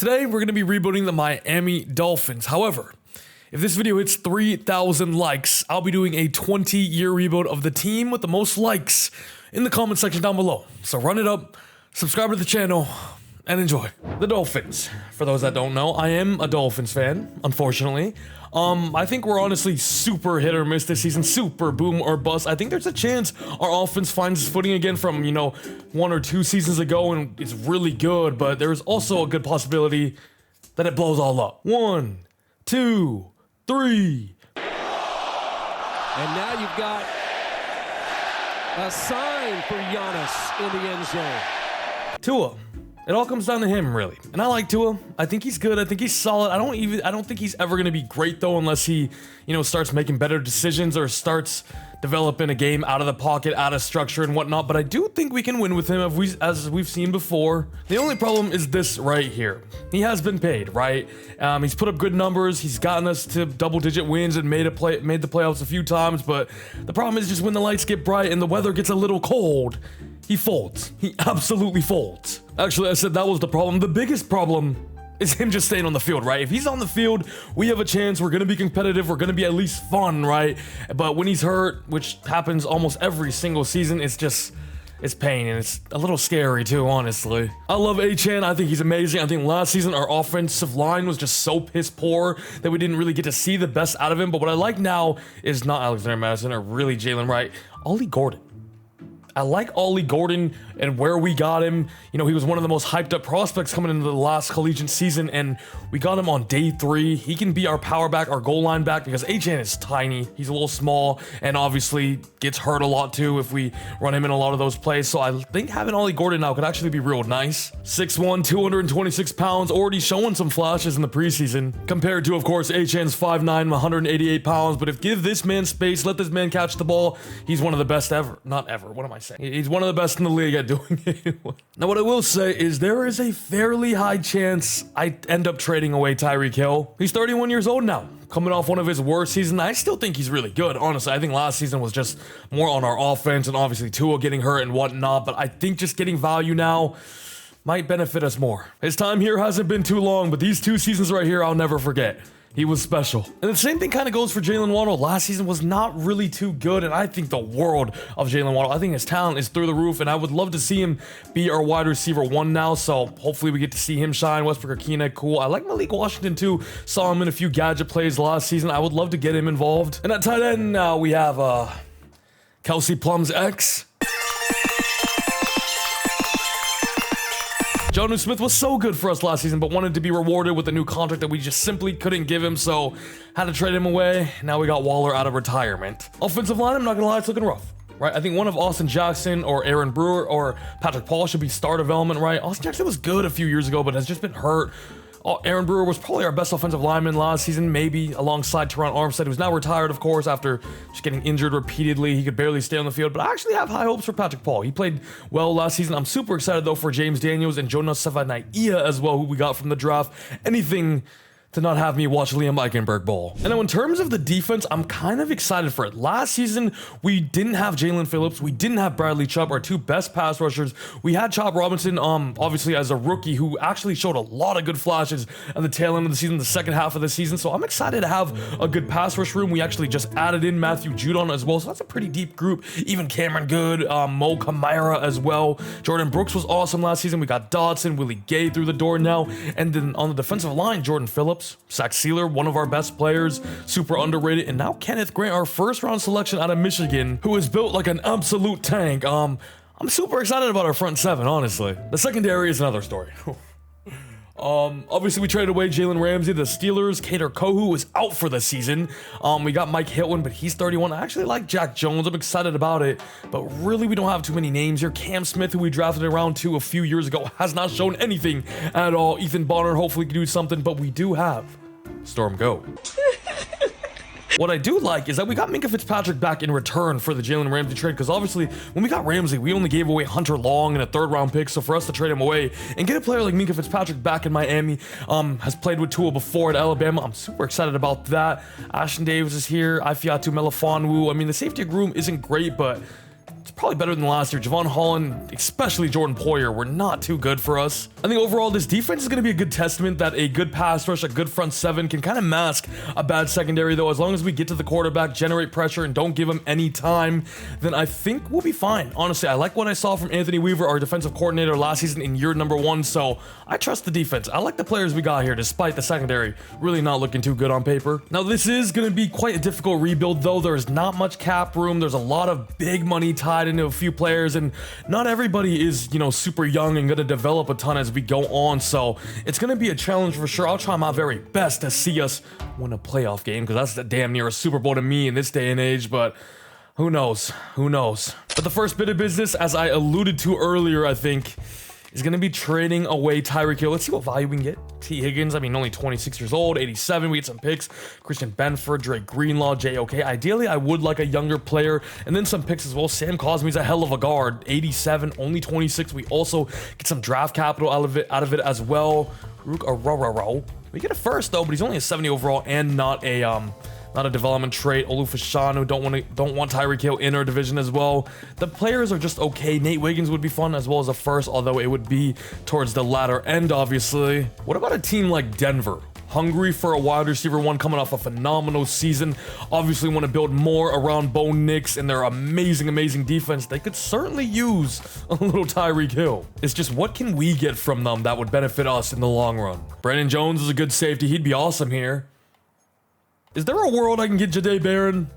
Today, we're going to be rebooting the Miami Dolphins. However, if this video hits 3,000 likes, I'll be doing a 20-year reboot of the team with the most likes in the comment section down below. So run it up, subscribe to the channel, and enjoy. The Dolphins. For those that don't know, I am a Dolphins fan, unfortunately. I think we're honestly super hit or miss this season, super boom or bust. I think there's a chance our offense finds its footing again from, 1 or 2 seasons ago, and it's really good, but there's also a good possibility that it blows all up. 1, 2, 3. And now you've got a sign for Giannis in the end zone. Tua. It all comes down to him, really. And I like Tua. I think he's good. I think he's solid. I don't think he's ever going to be great, though, unless he, starts making better decisions or starts developing a game out of the pocket, out of structure and whatnot. But I do think we can win with him, as we've seen before. The only problem is this right here. He has been paid, right? He's put up good numbers. He's gotten us to double-digit wins and made the playoffs a few times. But the problem is just when the lights get bright and the weather gets a little cold, he folds. He absolutely folds. Actually, I said that was the problem. The biggest problem is him just staying on the field, right? If he's on the field, we have a chance. We're going to be competitive. We're going to be at least fun, right? But when he's hurt, which happens almost every single season, it's pain, and it's a little scary too, honestly. I love A-Chan. I think he's amazing. I think last season our offensive line was just so piss poor that we didn't really get to see the best out of him. But what I like now is not Alexander Madison or really Jalen Wright, Ollie Gordon. I like Ollie Gordon and where we got him. He was one of the most hyped up prospects coming into the last collegiate season, and we got him on day 3. He can be our power back, our goal line back, because A-Chan is tiny. He's a little small, and obviously gets hurt a lot too if we run him in a lot of those plays. So I think having Ollie Gordon now could actually be real nice. 6'1", 226 pounds, already showing some flashes in the preseason, compared to, of course, A-Chan's 5'9", 188 pounds. But if give this man space, let this man catch the ball, he's one of the best ever. Not ever, what am I saying? He's one of the best in the league at doing it. Now, what I will say is there is a fairly high chance I end up trading away Tyreek Hill. He's 31 years old now, coming off one of his worst seasons. I still think he's really good, honestly. I think last season was just more on our offense and obviously Tua getting hurt and whatnot, but I think just getting value now might benefit us more. His time here hasn't been too long, but these 2 seasons right here I'll never forget. He was special. And the same thing kind of goes for Jalen Waddle. Last season was not really too good, and I think the world of Jalen Waddle. I think his talent is through the roof, and I would love to see him be our wide receiver 1 now, so hopefully we get to see him shine. Westbrook-Akina, cool. I like Malik Washington too. Saw him in a few gadget plays last season. I would love to get him involved. And at tight end now we have Kelsey Plum's ex. Jonnu Smith was so good for us last season, but wanted to be rewarded with a new contract that we just simply couldn't give him, so had to trade him away. Now we got Waller out of retirement. Offensive line, I'm not gonna lie, it's looking rough, right? I think one of Austin Jackson or Aaron Brewer or Patrick Paul should be star development, right? Austin Jackson was good a few years ago, but has just been hurt. Aaron Brewer was probably our best offensive lineman last season, maybe alongside Teron Armstead, who's now retired, of course, after just getting injured repeatedly. He could barely stay on the field, but I actually have high hopes for Patrick Paul. He played well last season. I'm super excited, though, for James Daniels and Jonas Savanaia as well, who we got from the draft. Anything to not have me watch Liam Eichenberg ball. And now in terms of the defense, I'm kind of excited for it. Last season, we didn't have Jalen Phillips. We didn't have Bradley Chubb, our 2 best pass rushers. We had Chop Robinson, obviously as a rookie, who actually showed a lot of good flashes at the tail end of the season, the second half of the season. So I'm excited to have a good pass rush room. We actually just added in Matthew Judon as well. So that's a pretty deep group. Even Cameron Good, Mo Kamara as well. Jordan Brooks was awesome last season. We got Dodson, Willie Gay through the door now. And then on the defensive line, Jordan Phillips, Zach Sealer, one of our best players, super underrated, and now Kenneth Grant, our 1st round selection out of Michigan, who is built like an absolute tank. I'm super excited about our front 7, honestly. The secondary is another story. Obviously we traded away Jalen Ramsey, the Steelers. Kader Kohu is out for the season. We got Mike Hilton, but he's 31. I actually like Jack Jones. I'm excited about it, but really we don't have too many names here. Cam Smith, who we drafted in round 2 a few years ago, has not shown anything at all. Ethan Bonner hopefully can do something, but we do have Storm Go. What I do like is that we got Minkah Fitzpatrick back in return for the Jalen Ramsey trade, because obviously when we got Ramsey, we only gave away Hunter Long in a 3rd round pick. So for us to trade him away and get a player like Minkah Fitzpatrick back in Miami, has played with Tua before at Alabama, I'm super excited about that. Ashton Davis is here, Ifeatu Melifonwu. I mean, the safety room isn't great, but It's probably better than last year. Javon Holland, especially Jordan Poyer, were not too good for us. I think overall, this defense is going to be a good testament that a good pass rush, a good front seven can kind of mask a bad secondary, though. As long as we get to the quarterback, generate pressure, and don't give him any time, then I think we'll be fine. Honestly, I like what I saw from Anthony Weaver, our defensive coordinator, last season in year number 1, so I trust the defense. I like the players we got here, despite the secondary really not looking too good on paper. Now, this is going to be quite a difficult rebuild, though. There's not much cap room. There's a lot of big money tied into a few players, and not everybody is, you know, super young and going to develop a ton as we go on, so it's going to be a challenge for sure. I'll try my very best to see us win a playoff game, because that's damn near a Super Bowl to me in this day and age, but who knows? Who knows? But the first bit of business, as I alluded to earlier, I think, is going to be trading away Tyreek Hill. Let's see what value we can get. T. Higgins, I mean, only 26 years old, 87. We get some picks. Christian Benford, Drake Greenlaw, J.O.K. Ideally, I would like a younger player, and then some picks as well. Sam Cosmi's a hell of a guard, 87, only 26. We also get some draft capital out of it as well. We get a first though, but he's only a 70 overall and not a development trait. Olufashanu, don't want Tyreek Hill in our division as well. The players are just okay. Nate Wiggins would be fun as well as a first, although it would be towards the latter end, obviously. What about a team like Denver? Hungry for a wide receiver one, coming off a phenomenal season. Obviously want to build more around Bo Nix and their amazing defense. They could certainly use a little Tyreek Hill. It's just, what can we get from them that would benefit us in the long run? Brandon Jones is a good safety. He'd be awesome here. Is there a world I can get Jahdae Barron?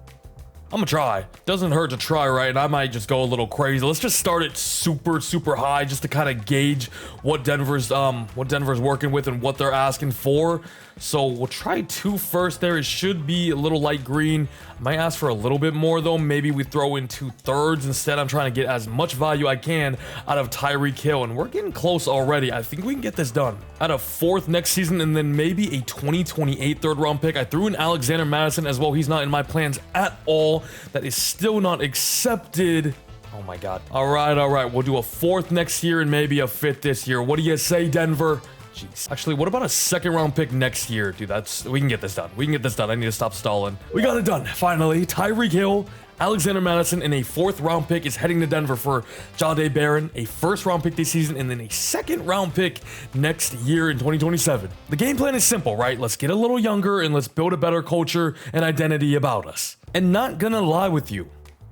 I'm gonna try. Doesn't hurt to try, right? And I might just go a little crazy. Let's just start it super high, just to kind of gauge what Denver's working with and what they're asking for. So we'll try 2 first there. It should be a little light green. I might ask for a little bit more though. Maybe we throw in 2/3 instead. I'm trying to get as much value I can out of Tyreek Hill, and we're getting close already. I think we can get this done. At a 4th next season, and then maybe a 2028 3rd-round pick. I threw in Alexander Madison as well. He's not in my plans at all. That is still not accepted. Oh my God. All right. We'll do a 4th next year and maybe a 5th this year. What do you say, Denver? Jeez. Actually, what about a 2nd-round pick next year? Dude, we can get this done. I need to stop stalling. We got it done. Finally, Tyreek Hill, Alexander Madison, and a 4th-round pick is heading to Denver for Jahdae Barron, a 1st-round pick this season, and then a 2nd-round pick next year in 2027. The game plan is simple, right? Let's get a little younger and let's build a better culture and identity about us. And not gonna lie with you,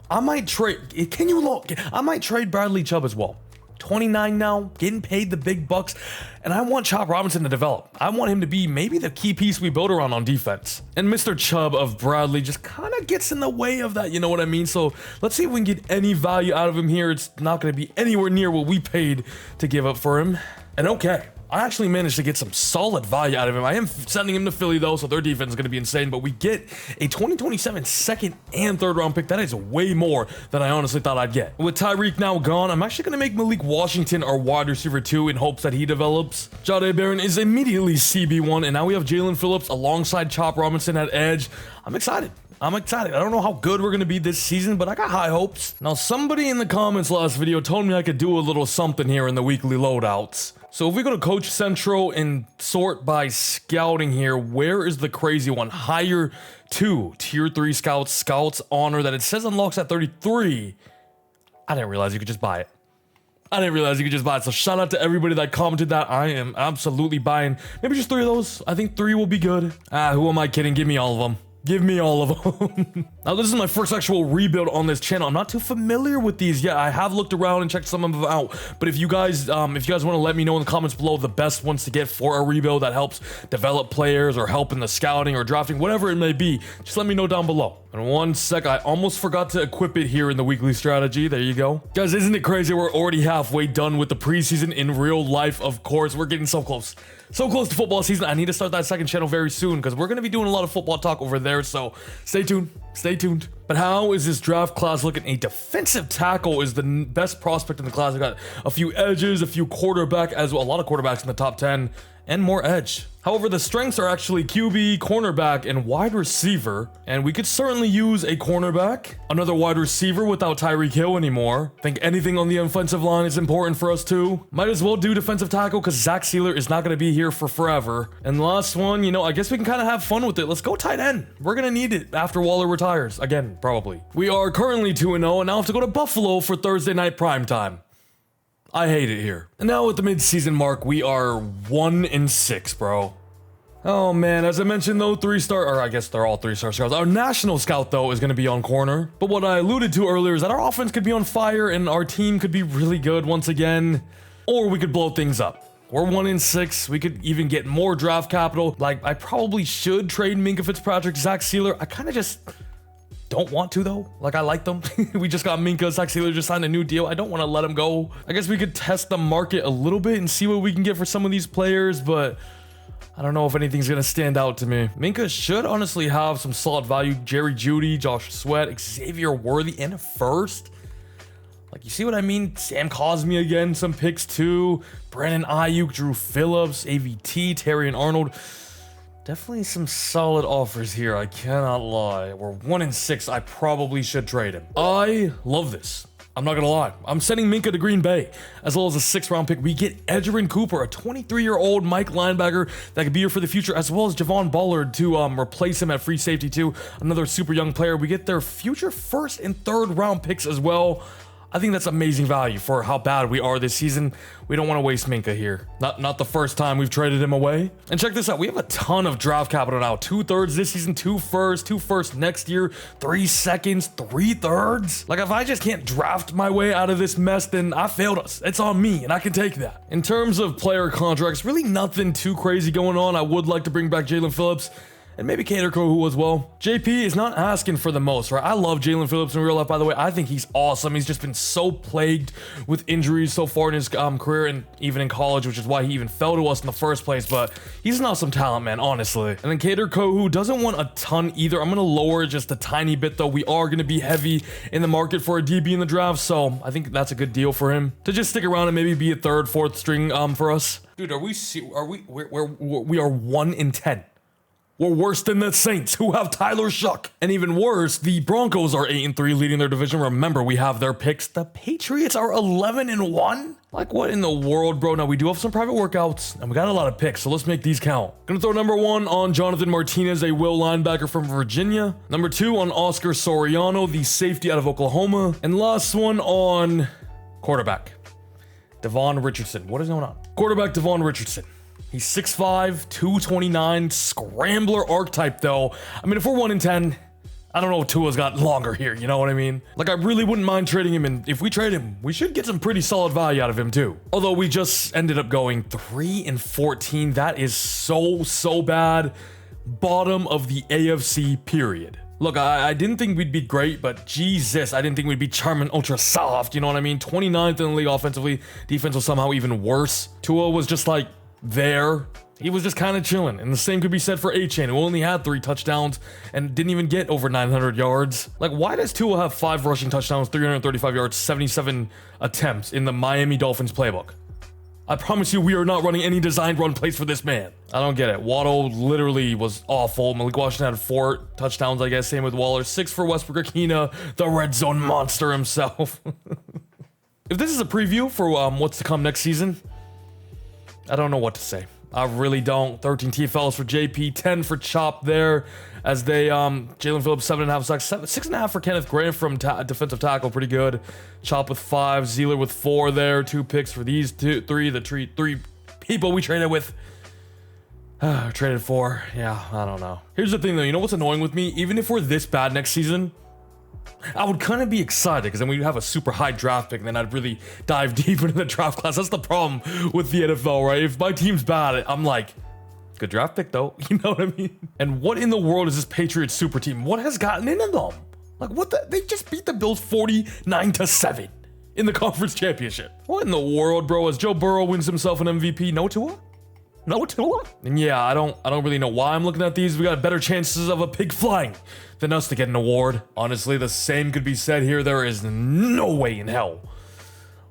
I might trade. Can you look? I might trade Bradley Chubb as well. 29 now, getting paid the big bucks, and I want Chop Robinson to develop. I want him to be maybe the key piece we build around on defense. And Mr. Chubb of Bradley just kind of gets in the way of that, you know what I mean? So let's see if we can get any value out of him here. It's not going to be anywhere near what we paid to give up for him. And okay, I actually managed to get some solid value out of him. I am sending him to Philly though, so their defense is going to be insane, but we get a 2027 2nd and 3rd-round pick. That is way more than I honestly thought I'd get. With Tyreek now gone, I'm actually going to make Malik Washington our wide receiver 2 in hopes that he develops. Jahdae Barron is immediately CB1, and now we have Jalen Phillips alongside Chop Robinson at edge. I'm excited. I don't know how good we're going to be this season, but I got high hopes. Now, somebody in the comments last video told me I could do a little something here in the weekly loadouts. So if we go to Coach Central and sort by scouting here, where is the crazy one? Hire 2, tier 3 scouts honor that it says unlocks at 33. I didn't realize you could just buy it. So shout out to everybody that commented that. I am absolutely buying maybe just 3 of those. I think 3 will be good. Who am I kidding? Give me all of them. Give me all of them. Now, this is my first actual rebuild on this channel. I'm not too familiar with these yet. I have looked around and checked some of them out. But if you guys want to let me know in the comments below the best ones to get for a rebuild that helps develop players or help in the scouting or drafting, whatever it may be, just let me know down below. And 1 sec, I almost forgot to equip it here in the weekly strategy. There you go. Guys, isn't it crazy? We're already halfway done with the preseason in real life, of course. We're getting so close. So close to football season. I need to start that 2nd channel very soon because we're going to be doing a lot of football talk over there. So stay tuned. But how is this draft class looking? A defensive tackle is the best prospect in the class. I got a few edges, a few quarterback as well. A lot of quarterbacks in the top 10. and more edge. However, the strengths are actually QB, cornerback, and wide receiver, and we could certainly use a cornerback, another wide receiver without Tyreek Hill anymore. Think anything on the offensive line is important for us too. Might as well do defensive tackle because Zach Sealer is not going to be here for forever. And the last one, you know, I guess we can kind of have fun with it. Let's go tight end. We're going to need it after Waller retires. Again, probably. We are currently 2-0 and now have to go to Buffalo for Thursday night primetime. I hate it here. And now at the mid-season mark, we are 1-6, bro. Oh man, as I mentioned though, 3-star, or I guess they're all 3-star scouts. Our national scout though is going to be on corner. But what I alluded to earlier is that our offense could be on fire and our team could be really good once again. Or we could blow things up. We're 1-6. We could even get more draft capital. Like, I probably should trade Minkah Fitzpatrick, Zach Sealer. I kind of just don't want to though. Like, I like them. We just got Minkah. Zach Sealer just signed a new deal. I don't want to let him go. I guess we could test the market a little bit and see what we can get for some of these players, but I don't know if anything's gonna stand out to me. Minkah should honestly have some solid value. Jerry Jeudy, Josh Sweat, Xavier Worthy, and a first. Like, you see what I mean? Sam Cosmi again, some picks too. Brandon Ayuk, Drew Phillips, AVT, Terry and Arnold. Definitely some solid offers here, I cannot lie. We're 1-6, I probably should trade him. I love this. I'm not gonna lie. I'm sending Minkah to Green Bay, as well as a 6th-round pick. We get Edgerrin Cooper, a 23-year-old Mike linebacker that could be here for the future, as well as Javon Ballard to replace him at free safety too. Another super young player. We get their future 1st and 3rd-round picks as well. I think that's amazing value for how bad we are this season. We don't want to waste Minkah here. Not the first time we've traded him away. And check this out. We have a ton of draft capital now. 2/3 this season, 2 firsts, 2 firsts next year, 3 seconds, 3 thirds. Like, if I just can't draft my way out of this mess, then I failed us. It's on me, and I can take that. In terms of player contracts, really nothing too crazy going on. I would like to bring back Jalen Phillips. And maybe Kader Kohu as well. JP is not asking for the most, right? I love Jalen Phillips in real life, by the way. I think he's awesome. He's just been so plagued with injuries so far in his career and even in college, which is why he even fell to us in the first place. But he's an awesome talent, man, honestly. And then Kader Kohu doesn't want a ton either. I'm going to lower it just a tiny bit, though. We are going to be heavy in the market for a DB in the draft, so I think that's a good deal for him to just stick around and maybe be a 3rd, 4th string for us. Dude, we are 1-10. We're worse than the Saints, who have Tyler Shuck. And even worse, the Broncos are 8-3, leading their division. Remember, we have their picks. The Patriots are 11-1. Like, what in the world, bro? Now, we do have some private workouts, and we got a lot of picks, so let's make these count. Gonna throw number 1 on Jonathan Martinez, a will linebacker from Virginia. Number 2 on Oscar Soriano, the safety out of Oklahoma. And last one on quarterback, Devon Richardson. What is going on? Quarterback Devon Richardson. He's 6'5", 229, scrambler archetype though. I mean, if we're 1-10, I don't know if Tua's got longer here, you know what I mean? Like, I really wouldn't mind trading him, and if we trade him, we should get some pretty solid value out of him too. Although we just ended up going 3-14. That is so bad. Bottom of the AFC, period. Look, I didn't think we'd be great, but Jesus, I didn't think we'd be charming ultra soft, you know what I mean? 29th in the league offensively. Defense was somehow even worse. Tua was just like, there. He was just kind of chilling, and the same could be said for A-Chain, who only had 3 touchdowns and didn't even get over 900 yards. Like, why does Tua have 5 rushing touchdowns, 335 yards, 77 attempts in the Miami Dolphins playbook? I promise you, we are not running any designed run plays for this man. I don't get it. Waddle literally was awful. Malik Washington had 4 touchdowns, I guess. Same with Waller. 6 for Westbrook-Ikhine, the red zone monster himself. If this is a preview for what's to come next season, I don't know what to say. I really don't. 13 TFLs for JP, 10 for Chop there, as they, Jalen Phillips, 7.5 sacks, 6.5 for Kenneth Grant from defensive tackle, pretty good. Chop with 5, Zealer with 4 there, 2 picks for these 3 people we traded with. Traded for, yeah, I don't know. Here's the thing though, you know what's annoying with me? Even if we're this bad next season, I would kind of be excited because then we'd have a super high draft pick and then I'd really dive deep into the draft class. That's the problem with the NFL, right? If my team's bad, I'm like, good draft pick though. You know what I mean? And what in the world is this Patriots super team? What has gotten into them? Like, what the? They just beat the Bills 49-7 in the conference championship. What in the world, bro? As Joe Burrow wins himself an MVP, no Tua? No Tua? And yeah, I don't really know why I'm looking at these. We got better chances of a pig flying than us to get an award. Honestly, the same could be said here. There is no way in hell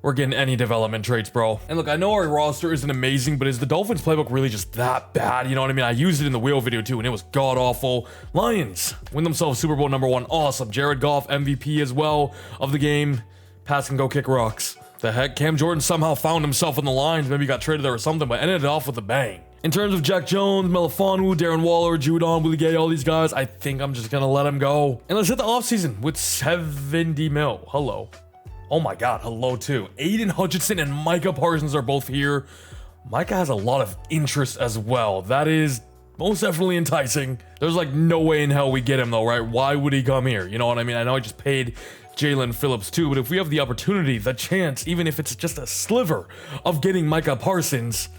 we're getting any development traits, bro. And look, I know our roster isn't amazing, but is the Dolphins playbook really just that bad? You know what I mean? I used it in the wheel video too, and it was god-awful. Lions win themselves Super Bowl #1. Awesome. Jared Goff, MVP as well of the game. Pass and go kick rocks. The heck? Cam Jordan somehow found himself in the Lions. Maybe got traded there or something, but ended it off with a bang. In terms of Jack Jones, Melifonwu, Darren Waller, Judon, Willie Gay, all these guys, I think I'm just gonna let them go. And let's hit the offseason with 70 mil. Hello. Oh my God, hello too. Aiden Hutchinson and Micah Parsons are both here. Micah has a lot of interest as well. That is most definitely enticing. There's like no way in hell we get him though, right? Why would he come here? You know what I mean? I know I just paid Jalen Phillips too, but if we have the opportunity, the chance, even if it's just a sliver of getting Micah Parsons,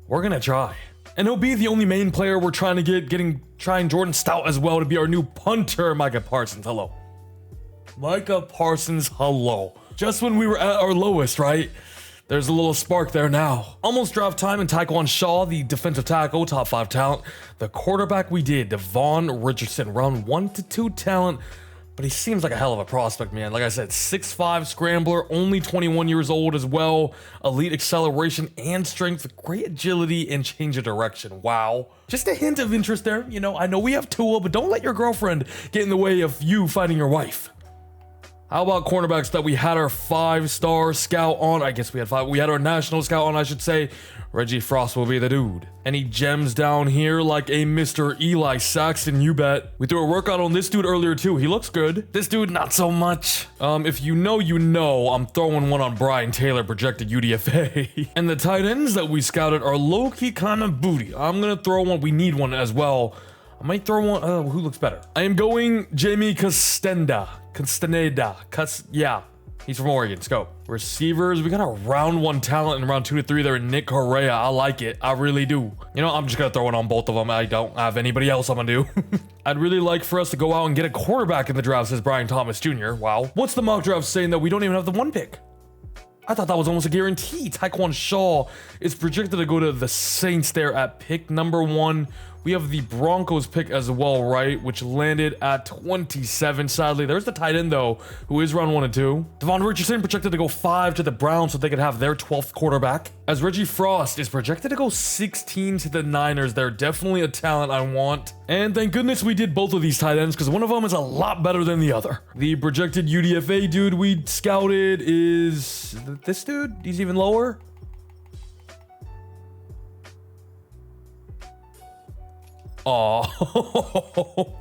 we're gonna try. And he'll be the only main player we're trying to get, trying Jordan Stout as well to be our new punter. Micah Parsons, hello. Micah Parsons, hello. Just when we were at our lowest, right? There's a little spark there now. Almost draft time, and Taekwon Shaw, the defensive tackle, top 5 talent. The quarterback we did, Devon Richardson, round 1 to 2 talent. But he seems like a hell of a prospect, man. Like I said, 6'5" scrambler, only 21 years old as well. Elite acceleration and strength, great agility and change of direction. Wow. Just a hint of interest there. You know, I know we have Tua, but don't let your girlfriend get in the way of you finding your wife. How about cornerbacks that we had our 5-star scout on? I guess we had 5. We had our national scout on, I should say. Reggie Frost will be the dude. Any gems down here like a Mr. Eli Saxton, you bet. We threw a workout on this dude earlier too. He looks good. This dude, not so much. If you know, you know, I'm throwing one on Brian Taylor, projected UDFA. And the tight ends that we scouted are low-key kind of booty. I'm gonna throw one. We need one as well. I might throw one. Who looks better? I am going Jamie Castaneda. Yeah. He's from Oregon. Let's go. Receivers, we got a round 1 talent in round 2 to 3 there. Nick Correa. I like it. I really do. You know, I'm just going to throw it on both of them. I don't have anybody else I'm going to do. I'd really like for us to go out and get a quarterback in the draft, says Brian Thomas Jr. Wow. What's the mock draft saying that we don't even have the 1 pick? I thought that was almost a guarantee. Taekwon Shaw is projected to go to the Saints there at pick #1. We have the Broncos pick as well, right? Which landed at 27. Sadly, there's the tight end, though, who is round 1 and 2. Devon Richardson projected to go 5 to the Browns so they could have their 12th quarterback. As Reggie Frost is projected to go 16 to the Niners. They're definitely a talent I want. And thank goodness we did both of these tight ends because one of them is a lot better than the other. The projected UDFA dude we scouted is this dude. He's even lower. Oh,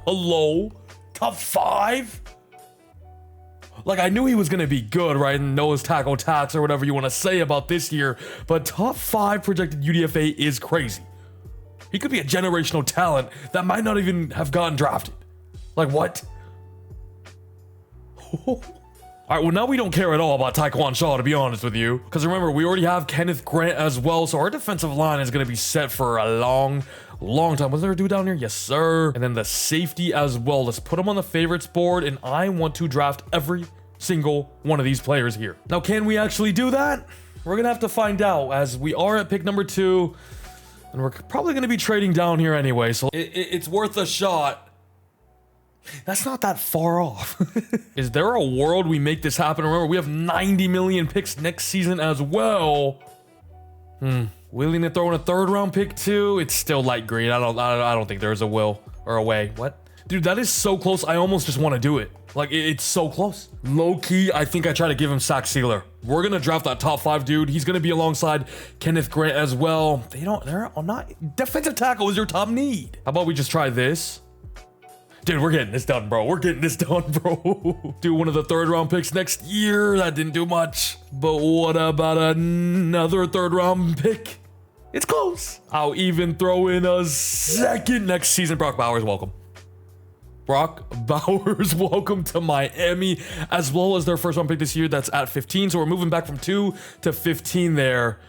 hello. Top 5? Like, I knew he was going to be good, right? And nose tackle tax or whatever you want to say about this year. But top 5 projected UDFA is crazy. He could be a generational talent that might not even have gotten drafted. Like, what? All right, well, now we don't care at all about Taekwon Shaw, to be honest with you. Because remember, we already have Kenneth Grant as well. So our defensive line is going to be set for a long time. Was there a dude down here? Yes, sir. And then the safety as well. Let's put him on the favorites board. And I want to draft every single one of these players here. Now, can we actually do that? We're going to have to find out as we are at pick #2. And we're probably going to be trading down here anyway. So it's worth a shot. That's not that far off. Is there a world we make this happen? Remember, we have 90 million picks next season as well. Willing to throw in a 3rd round pick too? It's still light green. I don't think there's a will or a way. What? Dude, that is so close. I almost just want to do it. Like, it's so close. Low key, I think I try to give him Sack Sealer. We're going to draft that top 5 dude. He's going to be alongside Kenneth Grant as well. They're not, defensive tackle is your top need. How about we just try this? Dude, we're getting this done, bro. We're getting this done, bro. Do one of the 3rd round picks next year. That didn't do much. But what about another 3rd round pick? It's close. I'll even throw in a 2nd next season. Brock Bowers, welcome. Brock Bowers, welcome to Miami, as well as their 1st round pick this year. That's at 15. So we're moving back from 2 to 15 there.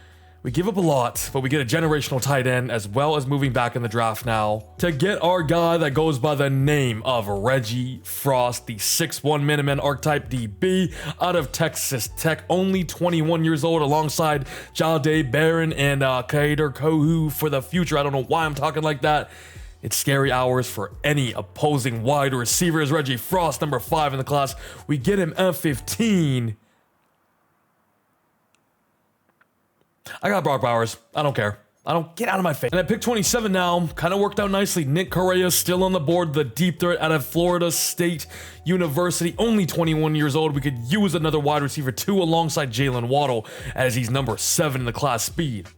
We give up a lot, but we get a generational tight end as well as moving back in the draft now to get our guy that goes by the name of Reggie Frost, the 6'1" Minuteman archetype DB out of Texas Tech, only 21 years old, alongside Jade Barron and Kader Kohu for the future. I don't know why I'm talking like that. It's scary hours for any opposing wide receivers. Reggie Frost, number 5 in the class. We get him at 15. I got Brock Bowers. I don't care. I don't get out of my face. And at pick 27 now, kind of worked out nicely. Nick Correa still on the board, the deep threat out of Florida State University, only 21 years old. We could use another wide receiver too alongside Jalen Waddle as he's number 7 in the class. Speed,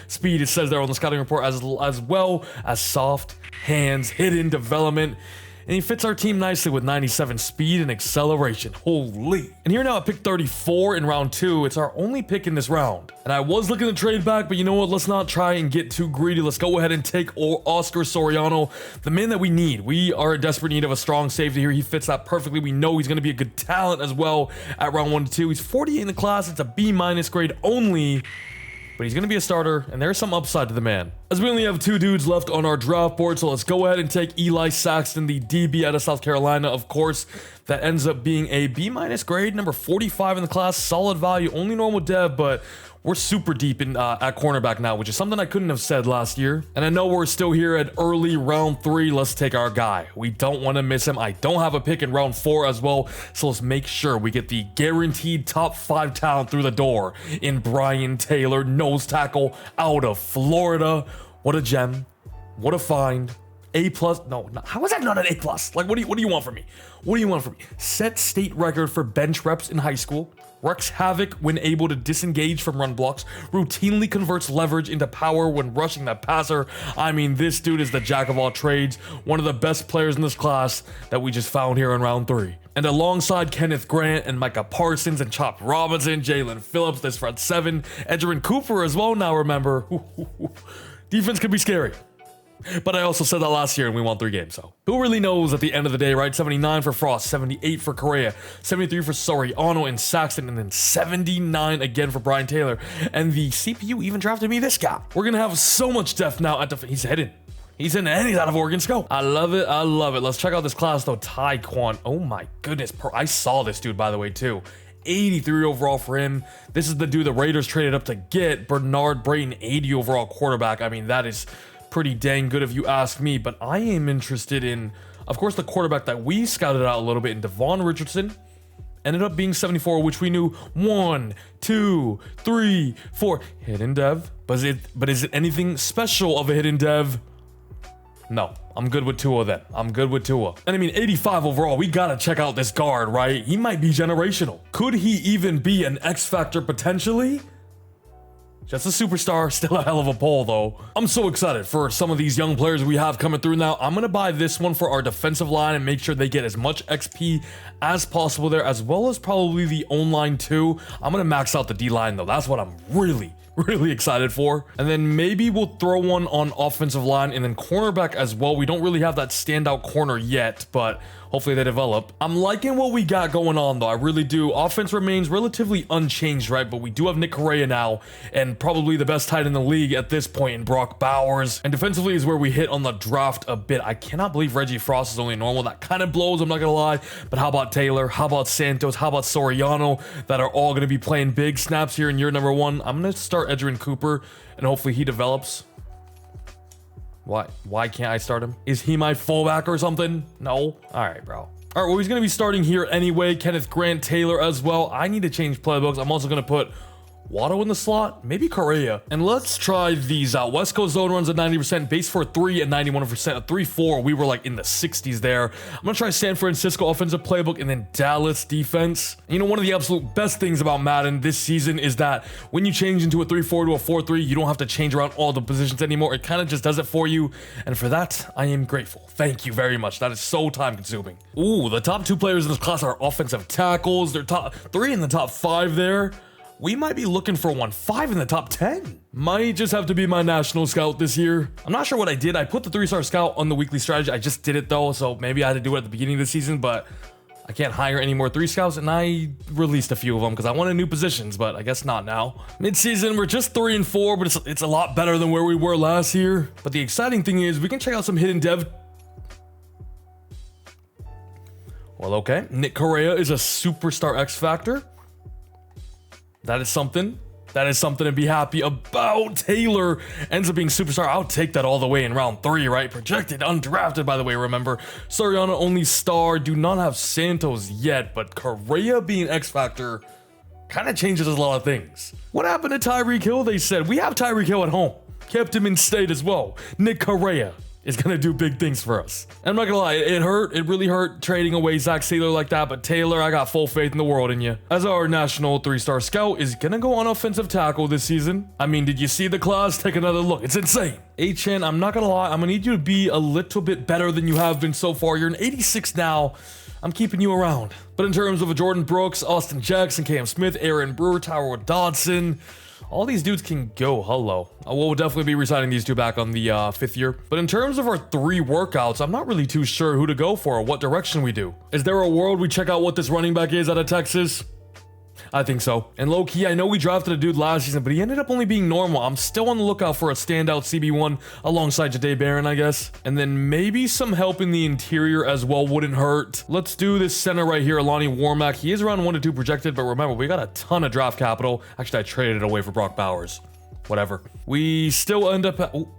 it says there on the scouting report, as well as soft hands, hidden development. And he fits our team nicely with 97 speed and acceleration. Holy. And here now at pick 34 in round 2, it's our only pick in this round. And I was looking to trade back, but you know what? Let's not try and get too greedy. Let's go ahead and take Oscar Soriano, the man that we need. We are in desperate need of a strong safety here. He fits that perfectly. We know he's going to be a good talent as well at round 1 to 2. He's 48 in the class. It's a B- grade only. But he's going to be a starter, and there's some upside to the man. As we only have 2 dudes left on our draft board, so let's go ahead and take Eli Saxton, the DB out of South Carolina, of course. That ends up being a B- grade, number 45 in the class, solid value, only normal dev, but we're super deep in at cornerback now, which is something I couldn't have said last year. And I know we're still here at early round 3. Let's take our guy. We don't want to miss him. I don't have a pick in round 4 as well, so let's make sure we get the guaranteed top 5 talent through the door in Brian Taylor, nose tackle out of Florida. What a gem. What a find. A+. No, how is that not an A+? Like, what do you want from me? What do you want from me? Set state record for bench reps in high school. Wreaks havoc when able to disengage from run blocks. Routinely converts leverage into power when rushing that passer. I mean, this dude is the jack of all trades. One of the best players in this class that we just found here in round 3. And alongside Kenneth Grant and Micah Parsons and Chop Robinson, Jalen Phillips, this front 7, Edgerrin Cooper as well now, remember. Defense could be scary. But I also said that last year and we won 3 games, so who really knows at the end of the day, right? 79 for Frost, 78 for Correa, 73 for Soriano and Saxton, and then 79 again for Brian Taylor. And the CPU even drafted me this guy. We're gonna have so much depth now at he's hidden. He's in and he's out of Oregon Scope. I love it. I love it. Let's check out this class though. Taekwon. Oh my goodness. I saw this dude, by the way, too. 83 overall for him. This is the dude the Raiders traded up to get. Bernard Brayton, 80 overall quarterback. I mean, that is pretty dang good if you ask me, but I am interested in, of course, the quarterback that we scouted out a little bit in Devon Richardson. Ended up being 74, which we knew 1, 2, 3, 4 hidden dev. But is it anything special of a hidden dev? No, I'm good with Tua then. I'm good with Tua. And I mean, 85 overall, we gotta check out this guard, right? He might be generational. Could he even be an X factor potentially? Just a superstar, still a hell of a pull though. I'm so excited for some of these young players we have coming through now. I'm gonna buy this one for our defensive line and make sure they get as much XP as possible there, as well as probably the O-line too. I'm gonna max out the D-line though. That's what I'm really excited for. And then maybe we'll throw one on offensive line and then cornerback as well. We don't really have that standout corner yet, but hopefully they develop. I'm liking what we got going on though. I really do. Offense remains relatively unchanged, right? But we do have Nick Correa now and probably the best tight end in the league at this point in Brock Bowers. And defensively is where we hit on the draft a bit. I cannot believe Reggie Frost is only normal. That kind of blows, I'm not gonna lie. But how about Taylor? How about Santos? How about Soriano that are all gonna be playing big snaps here in year number 1? I'm gonna start Edgerrin Cooper and hopefully he develops. Why can't I start him? Is he my fullback or something? No? All right, bro. All right, well, he's going to be starting here anyway. Kenneth Grant, Taylor as well. I need to change playbooks. I'm also going to put Waddle in the slot, maybe Correa. And let's try these out. West Coast zone runs at 90%, base for 3 at 91%, at 3-4, we were like in the 60s there. I'm gonna try San Francisco offensive playbook and then Dallas defense. You know, one of the absolute best things about Madden this season is that when you change into a 3-4 to a 4-3, you don't have to change around all the positions anymore. It kind of just does it for you. And for that, I am grateful. Thank you very much. That is so time consuming. Ooh, the top 2 players in this class are offensive tackles. They're top 3 in the top 5 there. We might be looking for 5 in the top 10. Might just have to be my national scout this year. I'm not sure what I did. I put the 3-star scout on the weekly strategy. I just did it though, so maybe I had to do it at the beginning of the season, but I can't hire any more 3 scouts, and I released a few of them because I wanted new positions, but I guess not now. Mid-season, we're just 3-4, but it's a lot better than where we were last year. But the exciting thing is we can check out some hidden dev. Well, okay. Nick Correa is a superstar X factor. That is something to be happy about. Taylor ends up being superstar. I'll take that all the way in round 3, right? Projected, undrafted, by the way, remember. Soriano only star. Do not have Santos yet, but Correa being X Factor, kind of changes a lot of things. What happened to Tyreek Hill? They said, we have Tyreek Hill at home. Kept him in state as well. Nick Correa is going to do big things for us. And I'm not going to lie, it hurt. It really hurt trading away Zach Taylor like that. But Taylor, I got full faith in the world in you. As our national 3-star scout is going to go on offensive tackle this season. I mean, did you see the class? Take another look. It's insane. HN, I'm not going to lie. I'm going to need you to be a little bit better than you have been so far. You're an 86 now. I'm keeping you around. But in terms of a Jordan Brooks, Austin Jackson, Cam Smith, Aaron Brewer, Tyler Dodson, all these dudes can go. Hello. We'll definitely be resigning these two back on the 5th year. But in terms of our 3 workouts, I'm not really too sure who to go for or what direction we do. Is there a world we check out what this running back is out of Texas? I think so. And low-key, I know we drafted a dude last season, but he ended up only being normal. I'm still on the lookout for a standout CB1 alongside Jahdae Barron, I guess. And then maybe some help in the interior as well wouldn't hurt. Let's do this center right here, Alani Warmack. He is around 1 to 2 projected, but remember, we got a ton of draft capital. Actually, I traded it away for Brock Bowers. Whatever. We still end up at... Ooh.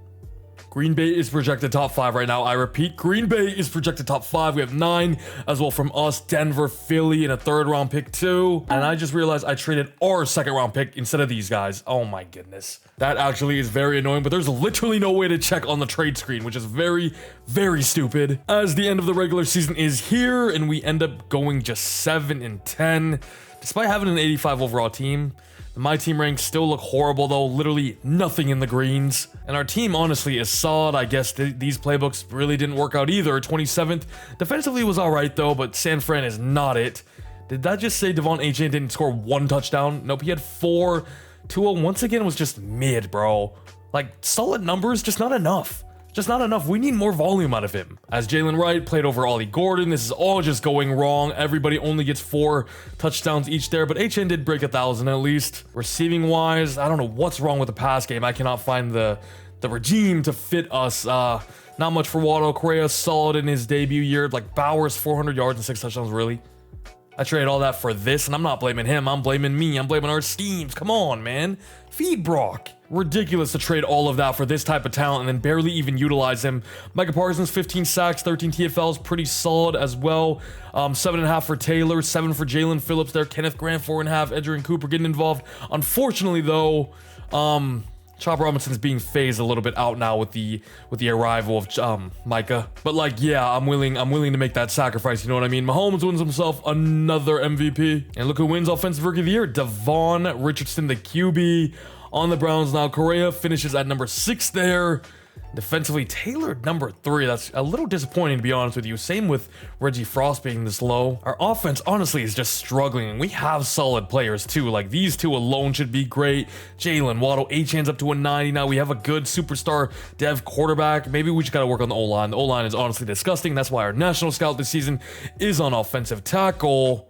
Green Bay is projected top 5 right now. I repeat, Green Bay is projected top 5. We have 9 as well from us, Denver, Philly, and a 3rd round pick too. And I just realized I traded our 2nd round pick instead of these guys. Oh my goodness. That actually is very annoying, but there's literally no way to check on the trade screen, which is very, very stupid. As the end of the regular season is here, and we end up going just 7-10. Despite having an 85 overall team, my team ranks still look horrible though, literally nothing in the greens. And our team honestly is solid. I guess these playbooks really didn't work out either. 27th, defensively was alright though, but San Fran is not it. Did that just say Devon Achane didn't score 1 touchdown? Nope, he had 4. Tua once again was just mid, bro. Like, solid numbers, just not enough. Just not enough. We need more volume out of him. As Jalen Wright played over Ollie Gordon, this is all just going wrong. Everybody only gets 4 touchdowns each there, but HN did break 1,000 at least. Receiving wise, I don't know what's wrong with the pass game. I cannot find the regime to fit us. Not much for Waddle. Correa solid in his debut year. Like Bowers, 400 yards and 6 touchdowns, really? I traded all that for this, and I'm not blaming him. I'm blaming me. I'm blaming our schemes. Come on, man. Feed Brock. Ridiculous to trade all of that for this type of talent and then barely even utilize him. Micah Parsons, 15 sacks, 13 TFLs, pretty solid as well. 7.5 for Taylor, 7 for Jalen Phillips there. Kenneth Grant, 4.5. Edgerrin Cooper getting involved. Unfortunately, though, Chop Robinson's being phased a little bit out now with the arrival of Micah. But like, yeah, I'm willing to make that sacrifice. You know what I mean? Mahomes wins himself another MVP, and look who wins Offensive Rookie of the Year: Devon Richardson, the QB on the Browns now. Correa finishes at number 6 there. Defensively, Taylor number 3. That's a little disappointing, to be honest with you. Same with Reggie Frost being this low. Our offense, honestly, is just struggling, and we have solid players, too. Like, these two alone should be great. Jalen Waddle, Achane's up to a 90 now. We have a good superstar dev quarterback. Maybe we just got to work on the O-line. The O-line is honestly disgusting. That's why our national scout this season is on offensive tackle.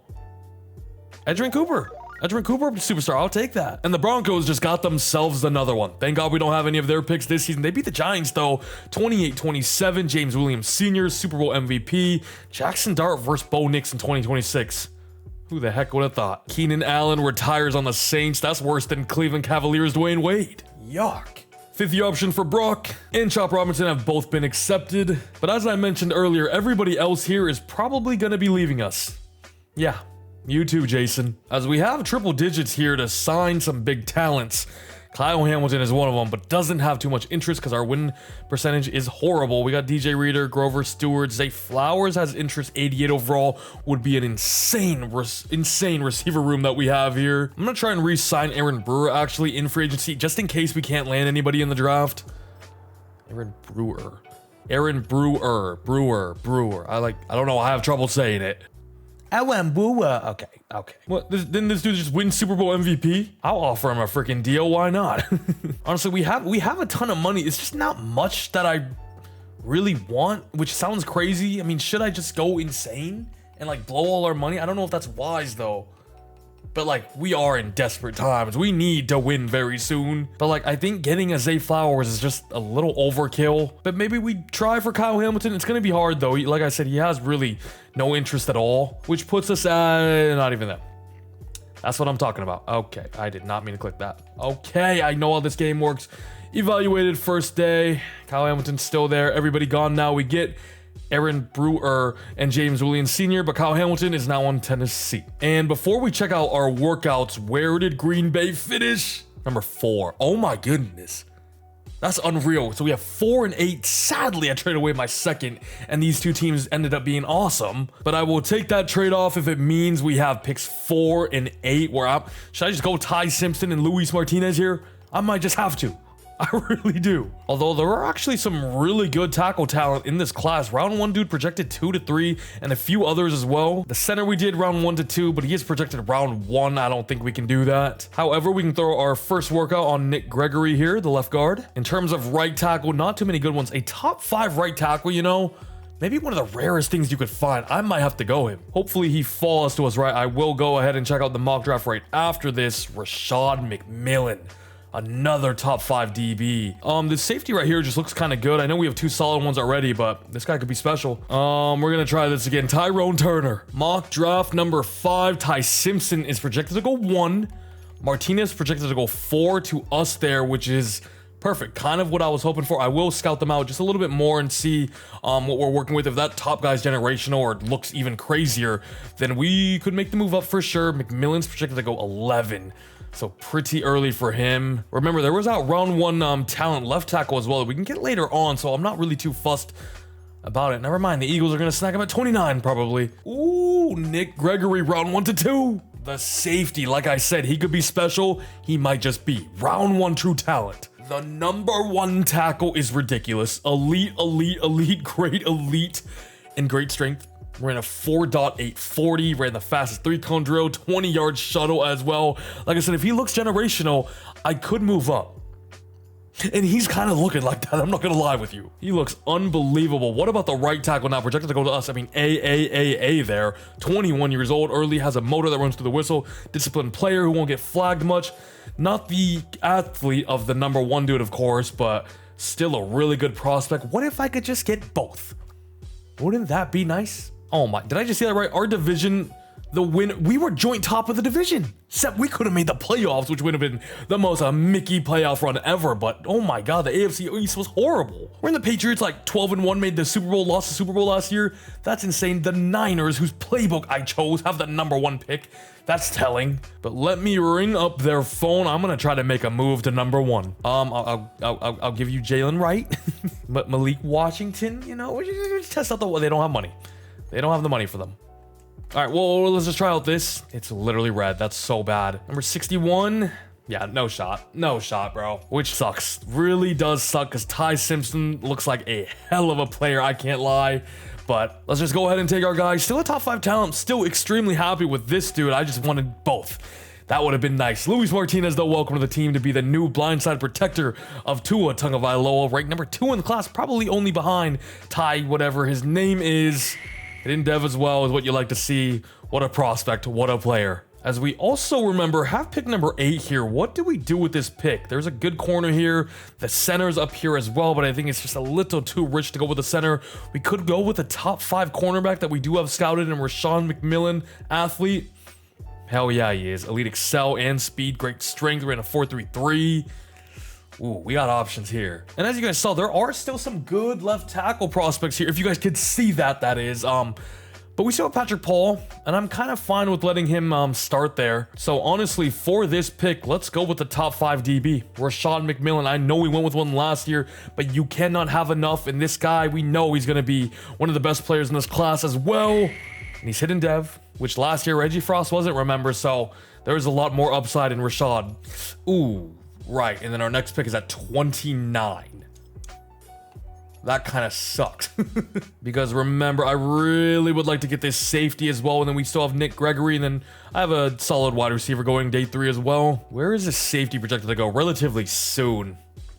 Edgerrin Cooper. Edgerrin Cooper, superstar, I'll take that. And the Broncos just got themselves another one. Thank God we don't have any of their picks this season. They beat the Giants, though, 28-27. James Williams Sr., Super Bowl MVP. Jackson Dart versus Bo Nix in 2026. Who the heck would have thought? Keenan Allen retires on the Saints. That's worse than Cleveland Cavaliers' Dwayne Wade. Yuck. 5th year option for Brock and Chop Robinson have both been accepted. But as I mentioned earlier, everybody else here is probably going to be leaving us. Yeah. You too, Jason. As we have triple digits here to sign some big talents. Kyle Hamilton is one of them, but doesn't have too much interest because our win percentage is horrible. We got DJ Reader, Grover Stewart, Zay Flowers has interest, 88 overall. Would be an insane receiver room that we have here. I'm gonna try and re-sign Aaron Brewer actually in free agency, just in case we can't land anybody in the draft. Aaron Brewer. I don't know. I have trouble saying it. Okay. What? Didn't this dude just win Super Bowl MVP? I'll offer him a freaking deal. Why not? Honestly, we have a ton of money. It's just not much that I really want, which sounds crazy. I mean, should I just go insane and like blow all our money? I don't know if that's wise though. But like, we are in desperate times. We need to win very soon. But like, I think getting a Zay Flowers is just a little overkill. But maybe we try for Kyle Hamilton. It's gonna be hard though. Like I said, he has really no interest at all, which puts us at not even that. That's what I'm talking about. Okay, I did not mean to click that. Okay, I know how this game works. Evaluated first day. Kyle Hamilton's still there. Everybody gone now. We get Aaron Brewer and James Williams Sr., but Kyle Hamilton is now on Tennessee. And before we check out our workouts, where did Green Bay finish? Number 4. Oh my goodness. That's unreal. So we have 4 and 8. Sadly, I traded away my second, and these two teams ended up being awesome. But I will take that trade off if it means we have picks 4 and 8. Should I just go Ty Simpson and Luis Martinez here? I might just have to. I really do. Although there are actually some really good tackle talent in this class. Round 1 dude projected 2 to 3 and a few others as well. The center we did round 1 to 2, but he is projected round 1. I don't think we can do that. However, we can throw our first workout on Nick Gregory here, the left guard. In terms of right tackle, not too many good ones. A top 5 right tackle, you know, maybe one of the rarest things you could find. I might have to go him. Hopefully he falls to us right. I will go ahead and check out the mock draft right after this. Rashad McMillan. Another top 5 DB. This safety right here just looks kind of good. I know we have 2 solid ones already, but this guy could be special. We're gonna try this again. Tyrone Turner. Mock draft number 5. Ty Simpson is projected to go 1. Martinez projected to go 4 to us there, which is perfect. Kind of what I was hoping for. I will scout them out just a little bit more and see what we're working with. If that top guy's generational or looks even crazier, then we could make the move up for sure. McMillan's projected to go 11. So pretty early for him. Remember, there was out round 1 talent left tackle as well that we can get later on, so I'm not really too fussed about it. Never mind, the Eagles are gonna snack him at 29 probably. Ooh, Nick Gregory, round 1 to 2. The safety, like I said, he could be special. He might just be round 1 true talent. The number 1 tackle is ridiculous. Elite, great elite, and great strength. Ran a 4.840, ran the fastest 3-cone drill, 20-yard shuttle as well. Like I said, if he looks generational, I could move up. And he's kind of looking like that, I'm not gonna lie with you. He looks unbelievable. What about the right tackle now? Projected to go to us. I mean, A there. 21 years old, early, has a motor that runs through the whistle. Disciplined player who won't get flagged much. Not the athlete of the number 1 dude, of course, but still a really good prospect. What if I could just get both? Wouldn't that be nice? Oh my, did I just see that right? Our division, the win, we were joint top of the division. Except we could have made the playoffs, which would have been the most Mickey playoff run ever, but oh my god, the AFC East was horrible. We're in the Patriots like 12-1, made the Super Bowl, lost the Super Bowl last year. That's insane. The Niners, whose playbook I chose, have the number 1 pick. That's telling. But let me ring up their phone. I'm gonna try to make a move to number 1. I'll give you Jalen Wright, but Malik Washington, you know, we just test out they don't have money. They don't have the money for them. All right, well, let's just try out this. It's literally red. That's so bad. Number 61. Yeah, no shot. No shot, bro. Which sucks. Really does suck because Ty Simpson looks like a hell of a player. I can't lie. But let's just go ahead and take our guy. Still a top 5 talent. Still extremely happy with this dude. I just wanted both. That would have been nice. Luis Martinez, though, welcome to the team to be the new blindside protector of Tua Tagovailoa. Ranked number 2 in the class, probably only behind Ty, whatever his name is. It in dev as well is what you like to see. What a prospect, what a player. As we also remember, have pick number 8 here. What do we do with this pick? There's a good corner here. The center's up here as well, but I think it's just a little too rich to go with the center. We could go with a top 5 cornerback that we do have scouted in Rashad McMillan, athlete. Hell yeah, he is. Elite excel and speed, great strength. Ran a 4.33. Ooh, we got options here. And as you guys saw, there are still some good left tackle prospects here. If you guys could see that, that is. But we still have Patrick Paul, and I'm kind of fine with letting him start there. So honestly, for this pick, let's go with the top 5 DB. Rashad McMillan, I know we went with one last year, but you cannot have enough. And this guy, we know he's going to be one of the best players in this class as well. And he's hidden dev, which last year Reggie Frost wasn't, remember. So there's a lot more upside in Rashad. Ooh. Right, and then our next pick is at 29. That kind of sucks. Because remember, I really would like to get this safety as well, and then we still have Nick Gregory, and then I have a solid wide receiver going day 3 as well. Where is this safety projected to go? Relatively soon.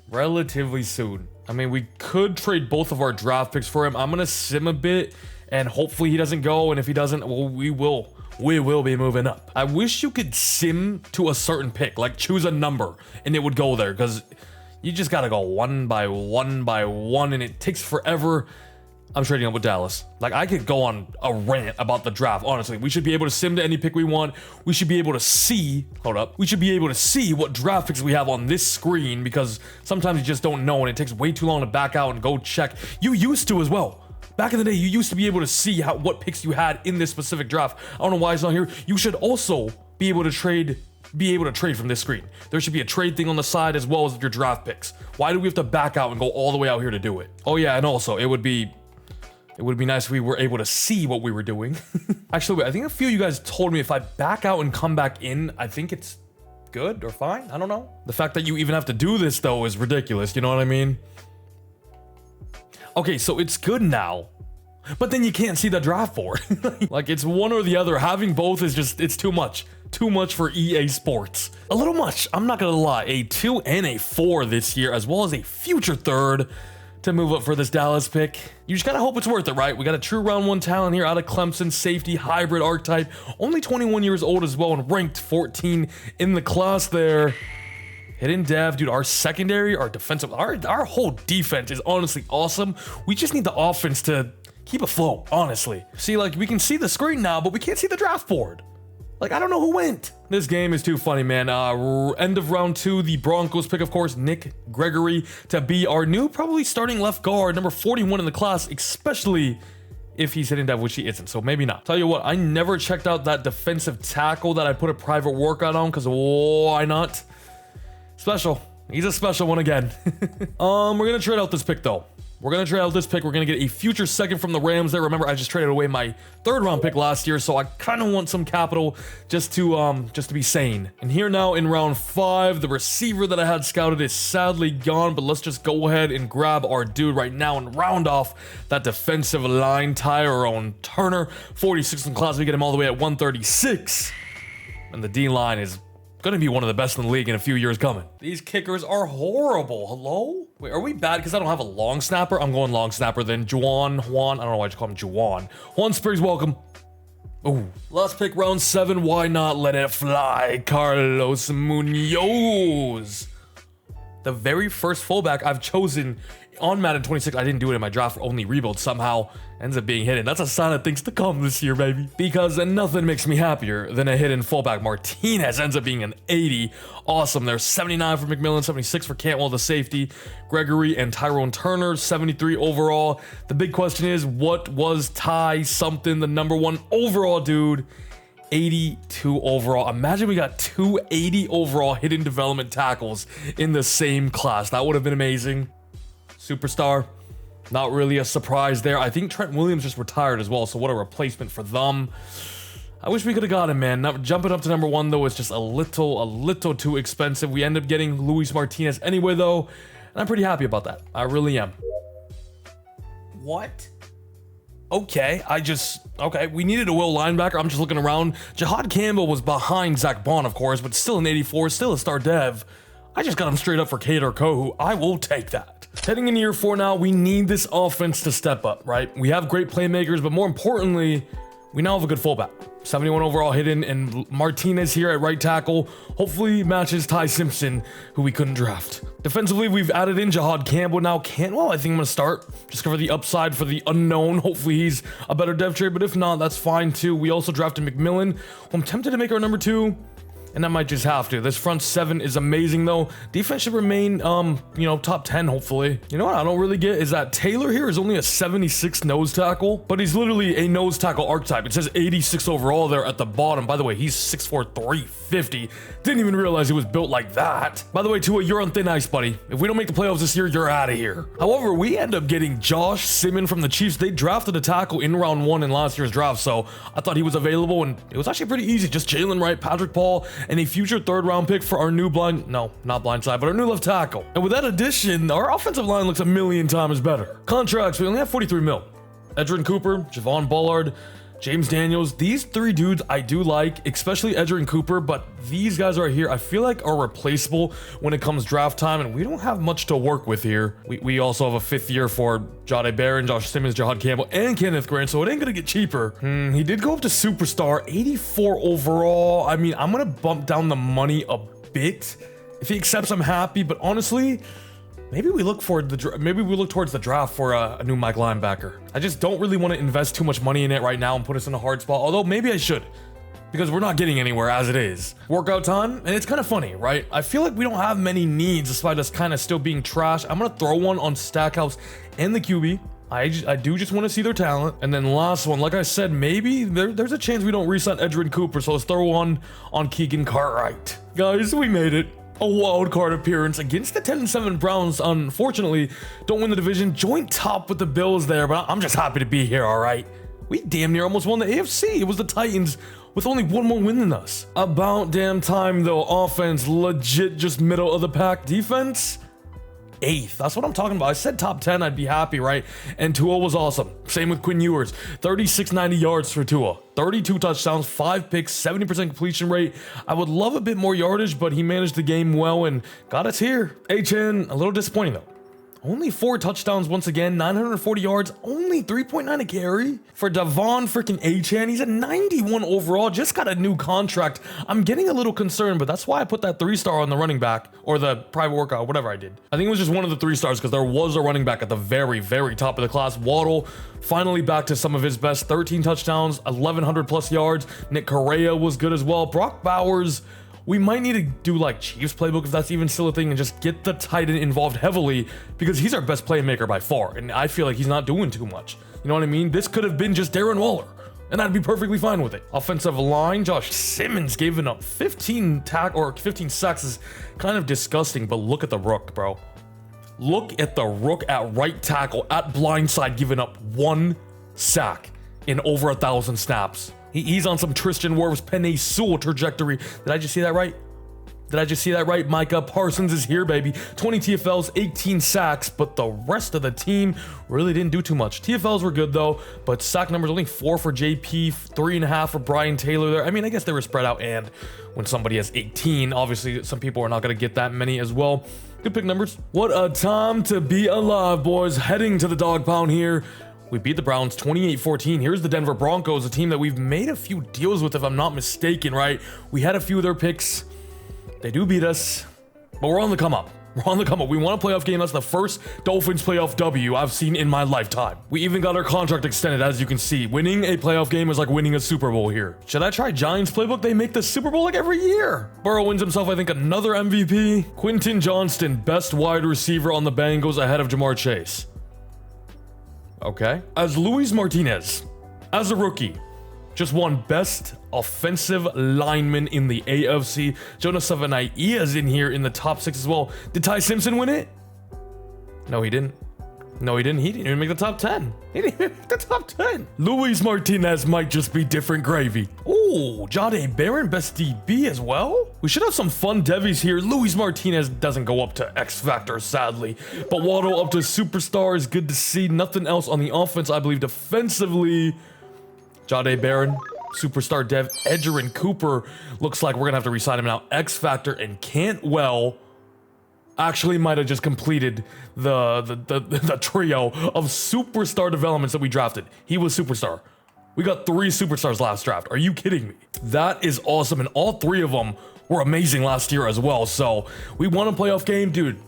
Relatively soon. I mean, we could trade both of our draft picks for him. I'm going to sim a bit, and hopefully he doesn't go, and if he doesn't, well, we will be moving up. I wish you could sim to a certain pick, like choose a number and it would go there, because you just gotta go one by one and it takes forever. I'm trading up with Dallas. Like, I could go on a rant about the draft, honestly. We should be able to sim to any pick we want. We should be able to see, we should be able to see what draft picks we have on this screen, because sometimes you just don't know and it takes way too long to back out and go check. You used to as well. Back in the day, you used to be able to see what picks you had in this specific draft. I don't know why it's not here. You should also be able to trade from this screen. There should be a trade thing on the side as well as your draft picks. Why do we have to back out and go all the way out here to do it? Oh yeah, and also it would be nice if we were able to see what we were doing. Actually, wait, I think a few of you guys told me if I back out and come back in, I think it's good or fine. I don't know. The fact that you even have to do this though is ridiculous. You know what I mean? Okay, so it's good now, but then you can't see the draft board. Like it's one or the other. Having both is just, it's too much. Too much for EA Sports. A little much, I'm not gonna lie. A 2 and a 4 this year, as well as a future 3rd to move up for this Dallas pick. You just gotta hope it's worth it, right? We got a true round 1 talent here out of Clemson, safety, hybrid archetype, only 21 years old as well, and ranked 14 in the class there. Hidden dev, dude, our secondary, our defensive, our whole defense is honestly awesome. We just need the offense to keep afloat, honestly. See, like, we can see the screen now, but we can't see the draft board. Like, I don't know who went. This game is too funny, man. End of round 2, the Broncos pick, of course, Nick Gregory to be our new, probably starting left guard, number 41 in the class, especially if he's hitting dev, which he isn't, so maybe not. Tell you what, I never checked out that defensive tackle that I put a private workout on, because why not? Special. He's a special one again. We're gonna trade out this pick, though. We're gonna trade out this pick. We're gonna get a future 2nd from the Rams there. Remember, I just traded away my 3rd round pick last year, so I kind of want some capital just to be sane. And here now in round 5, the receiver that I had scouted is sadly gone, but let's just go ahead and grab our dude right now and round off that defensive line. Tyrone Turner, 46 in class. We get him all the way at 136, and the D line is gonna be one of the best in the league in a few years coming. These kickers are horrible. Hello? Wait, are we bad because I don't have a long snapper? I'm going long snapper then. Juan, I don't know why I just call him Juan. Juan Spriggs, welcome. Oh, last pick, round 7. Why not let it fly? Carlos Munoz. The very first fullback I've chosen on Madden 26. I didn't do it in my draft, only rebuild, somehow ends up being hidden. That's a sign of things to come this year, baby. Because nothing makes me happier than a hidden fullback. Martinez ends up being an 80. Awesome. There's 79 for McMillan, 76 for Cantwell, the safety. Gregory and Tyrone Turner, 73 overall. The big question is, what was Ty something, the number 1 overall dude? 82 overall. Imagine we got 280 overall hidden development tackles in the same class. That would have been amazing. Superstar. Not really a surprise there. I think Trent Williams just retired as well, so what a replacement for them. I wish we could have got him, man. Now, jumping up to number 1, though, is just a little too expensive. We end up getting Luis Martinez anyway, though, and I'm pretty happy about that. I really am. What? Okay, okay, we needed a will linebacker. I'm just looking around. Jahad Campbell was behind Zach Bond, of course, but still an 84, still a star dev. I just got him straight up for Kader Kohu. I will take that. Heading into year 4 now, we need this offense to step up, right? We have great playmakers, but more importantly, we now have a good fullback. 71 overall hidden, and Martinez here at right tackle hopefully matches Ty Simpson, who we couldn't draft. Defensively, we've added in Jahad Campbell. Now, Cantwell, I think I'm going to start just for the upside, for the unknown. Hopefully, he's a better dev trade, but if not, that's fine too. We also drafted McMillan, who I'm tempted to make our number 2. And I might just have to. This front 7 is amazing, though. Defense should remain, top 10, hopefully. You know what I don't really get is that Taylor here is only a 76 nose tackle, but he's literally a nose tackle archetype. It says 86 overall there at the bottom. By the way, he's 6'4", 350. Didn't even realize he was built like that. By the way, Tua, you're on thin ice, buddy. If we don't make the playoffs this year, you're out of here. However, we end up getting Josh Simmons from the Chiefs. They drafted a tackle in round 1 in last year's draft, so I thought he was available, and it was actually pretty easy. Just Jalen Wright, Patrick Paul, and a future 3rd round pick for our new our new left tackle. And with that addition, our offensive line looks a million times better. Contracts, we only have 43 mil. Edgerrin Cooper, Javon Bullard, James Daniels, these 3 dudes I do like, especially Edgerrin Cooper, but these guys right here I feel like are replaceable when it comes draft time, and we don't have much to work with here. We also have a 5th year for Jahdae Barron, Josh Simmons, Jahad Campbell, and Kenneth Grant, so it ain't gonna get cheaper. He did go up to superstar, 84 overall. I mean, I'm gonna bump down the money a bit. If he accepts, I'm happy, but honestly, maybe we look towards the draft for a new Mike linebacker. I just don't really want to invest too much money in it right now and put us in a hard spot, although maybe I should, because we're not getting anywhere as it is. Workout time, and it's kind of funny, right? I feel like we don't have many needs despite us kind of still being trash. I'm going to throw one on Stackhouse and the QB. I do just want to see their talent. And then last one, like I said, maybe there's a chance we don't re-sign Edgerrin Cooper, so let's throw one on Keegan Cartwright. Guys, we made it. A wild card appearance against the 10-7 Browns. Unfortunately, don't win the division. Joint top with the Bills there, but I'm just happy to be here, all right? We damn near almost won the AFC. It was the Titans with only one more win than us. About damn time, though. Offense, legit just middle of the pack. Defense, 8th. That's what I'm talking about. I said top 10, I'd be happy, right? And Tua was awesome. Same with Quinn Ewers. 3690 yards for Tua. 32 touchdowns, 5 picks, 70% completion rate. I would love a bit more yardage, but he managed the game well and got us here. HN, a little disappointing though. Only 4 touchdowns once again, 940 yards, only 3.9 a carry. For Devon freaking Achane, he's a 91 overall, just got a new contract. I'm getting a little concerned, but that's why I put that 3-star on the running back, or the private workout, whatever I did. I think it was just one of the 3 stars because there was a running back at the very, very top of the class. Waddle, finally back to some of his best, 13 touchdowns, 1,100 plus yards. Nick Correa was good as well. Brock Bowers, we might need to do like Chiefs playbook if that's even still a thing and just get the tight end involved heavily because he's our best playmaker by far and I feel like he's not doing too much. You know what I mean? This could have been just Darren Waller and I'd be perfectly fine with it. Offensive line, Josh Simmons giving up 15 sacks is kind of disgusting, but look at the Rook, bro. Look at the Rook at right tackle at blindside giving up 1 sack in over 1,000 snaps. He's on some Tristan Wirfs Penei Sewell trajectory. Did I just see that right? Did I just see that right? Micah Parsons is here, baby. 20 TFLs, 18 sacks, but the rest of the team really didn't do too much. TFLs were good though, but sack numbers only 4 for JP, 3.5 for Brian Taylor there. I mean, I guess they were spread out, and when somebody has 18, obviously some people are not going to get that many as well. Good pick numbers. What a time to be alive, boys. Heading to the dog pound here. We beat the Browns 28-14. Here's the Denver Broncos, a team that we've made a few deals with, if I'm not mistaken, right? We had a few of their picks. They do beat us, but we're on the come up. We're on the come up. We won a playoff game. That's the first Dolphins playoff W I've seen in my lifetime. We even got our contract extended, as you can see. Winning a playoff game is like winning a Super Bowl here. Should I try Giants playbook? They make the Super Bowl like every year. Burrow wins himself, I think, another MVP. Quentin Johnston, best wide receiver on the Bengals ahead of Jamar Chase. Okay. As Luis Martinez, as a rookie, just won best offensive lineman in the AFC. Jonas Savaiinaea is in here in the top 6 as well. Did Ty Simpson win it? No, he didn't. No, he didn't. He didn't even make the top 10. He didn't even make the top 10. Luis Martinez might just be different gravy. Ooh, Jahdae Barron, best DB as well. We should have some fun devies here. Luis Martinez doesn't go up to X Factor, sadly. But Waddle up to superstar is good to see. Nothing else on the offense, I believe. Defensively, Jahdae Barron, superstar dev. Edgerrin Cooper looks like we're going to have to re-sign him now. X Factor and Cantwell actually might have just completed the trio of superstar developments that we drafted. He was superstar. We got 3 superstars last draft. Are you kidding me? That is awesome. And all 3 of them were amazing last year as well. So we won a playoff game, dude.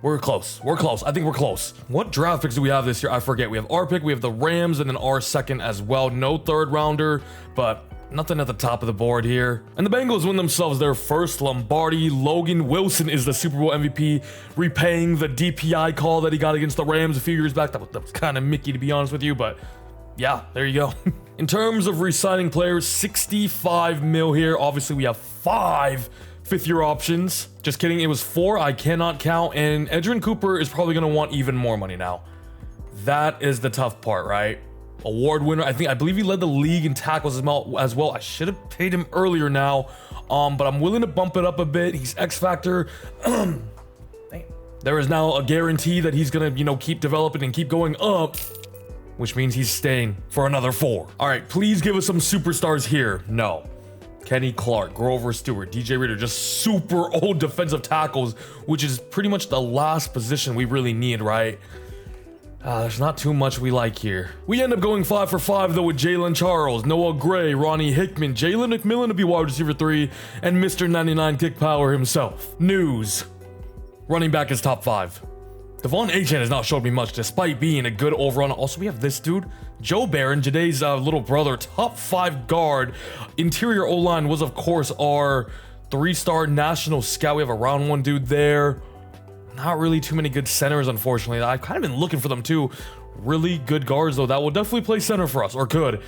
We're close. We're close. I think we're close. What draft picks do we have this year? I forget. We have our pick, we have the Rams, and then our second as well. No 3rd rounder, but nothing at the top of the board here. And the Bengals win themselves their first Lombardi. Logan Wilson is the Super Bowl MVP, repaying the DPI call that he got against the Rams a few years back. That was kind of Mickey, to be honest with you, but yeah, there you go. In terms of re-signing players, 65 mil here. Obviously, we have 5 fifth-year options. Just kidding, it was 4. I cannot count. And Edgerrin Cooper is probably going to want even more money now. That is the tough part, right? Award winner. I believe he led the league in tackles as well. I should have paid him earlier now, but I'm willing to bump it up a bit. He's X Factor. There is now a guarantee that he's going to, keep developing and keep going up, which means he's staying for another 4. All right, please give us some superstars here. No. Kenny Clark, Grover Stewart, DJ Reader, just super old defensive tackles, which is pretty much the last position we really need, right? There's not too much we like here. We end up going 5 for 5 though with Jalen Charles, Noah Gray, Ronnie Hickman, Jalen McMillan to be wide receiver 3, and Mr. 99 kick power himself. News. Running back is top 5. Devon Achane has not showed me much despite being a good overall. Also, we have this dude, Joe Barron, Jaday's little brother, top 5 guard. Interior O-line was, of course, our 3-star national scout. We have a round 1 dude there. Not really too many good centers, unfortunately. I've kind of been looking for them too. Really good guards, though, that will definitely play center for us, or could.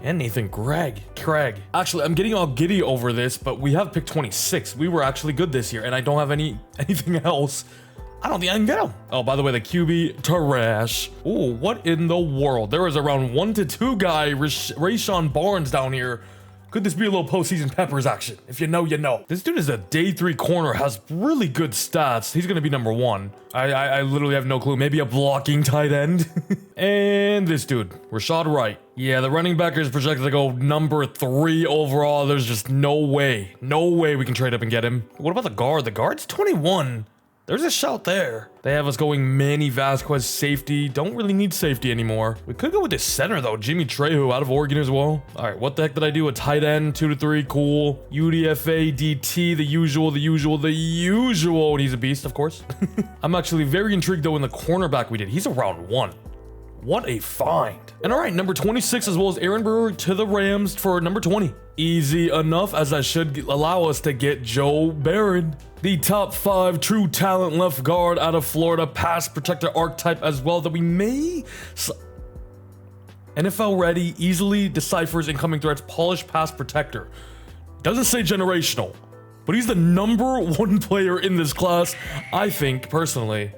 And Nathan Craig. Actually, I'm getting all giddy over this, but we have pick 26. We were actually good this year, and I don't have anything else. I don't think I can get him. Oh, by the way, the QB, trash. Ooh, what in the world? There is a round 1 to 2 guy, Rayshawn Barnes down here. Could this be a little postseason Peppers action? If you know, you know. This dude is a day 3 corner, has really good stats. He's gonna be number 1. I literally have no clue. Maybe a blocking tight end. And this dude, Rashad Wright. Yeah, the running back is projected to go number 3 overall. There's just no way we can trade up and get him. What about the guard? The guard's 21. There's a shout there. They have us going Manny Vasquez safety. Don't really need safety anymore. We could go with this center though. Jimmy Trejo out of Oregon as well. All right, what the heck did I do? A tight end, 2 to 3, cool. UDFA, DT, the usual. And he's a beast, of course. I'm actually very intrigued though in the cornerback we did. He's a round 1. What a find. And all right, number 26 as well as Aaron Brewer to the Rams for number 20. Easy enough, as I should allow us to get Joe Barron. The top 5 true talent left guard out of Florida, pass protector archetype as well that we may... NFL ready, easily deciphers incoming threats, polished pass protector. Doesn't say generational, but he's the number 1 player in this class, I think, personally.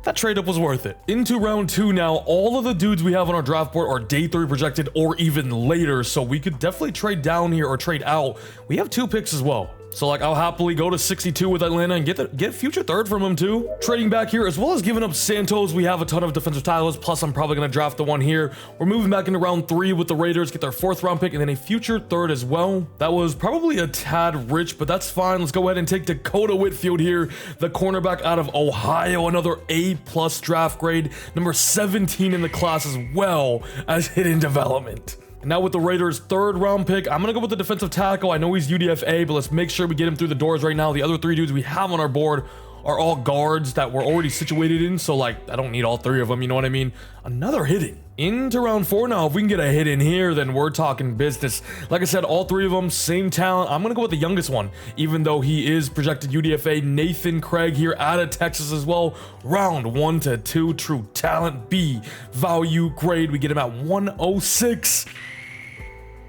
That trade up was worth it. Into round 2 now, all of the dudes we have on our draft board are day 3 projected or even later, so we could definitely trade down here or trade out. We have 2 picks as well. So like, I'll happily go to 62 with Atlanta and get future 3rd from him too. Trading back here, as well as giving up Santos, we have a ton of defensive tackles, plus I'm probably gonna draft the one here. We're moving back into round 3 with the Raiders, get their 4th round pick, and then a future 3rd as well. That was probably a tad rich, but that's fine. Let's go ahead and take Dakota Whitfield here, the cornerback out of Ohio, another A+ draft grade, number 17 in the class as well as hidden development. And now with the Raiders' 3rd round pick, I'm gonna go with the defensive tackle. I know he's UDFA, but let's make sure we get him through the doors right now. The other 3 dudes we have on our board are all guards that we're already situated in, so like, I don't need all 3 of them, you know what I mean? Another hidden. Into round 4 now. If we can get a hit in here, then we're talking business. Like I said, all 3 of them, same talent. I'm gonna go with the youngest one, even though he is projected UDFA. Nathan Craig here out of Texas as well. Round 1 to 2, true talent, B, value grade. We get him at 106.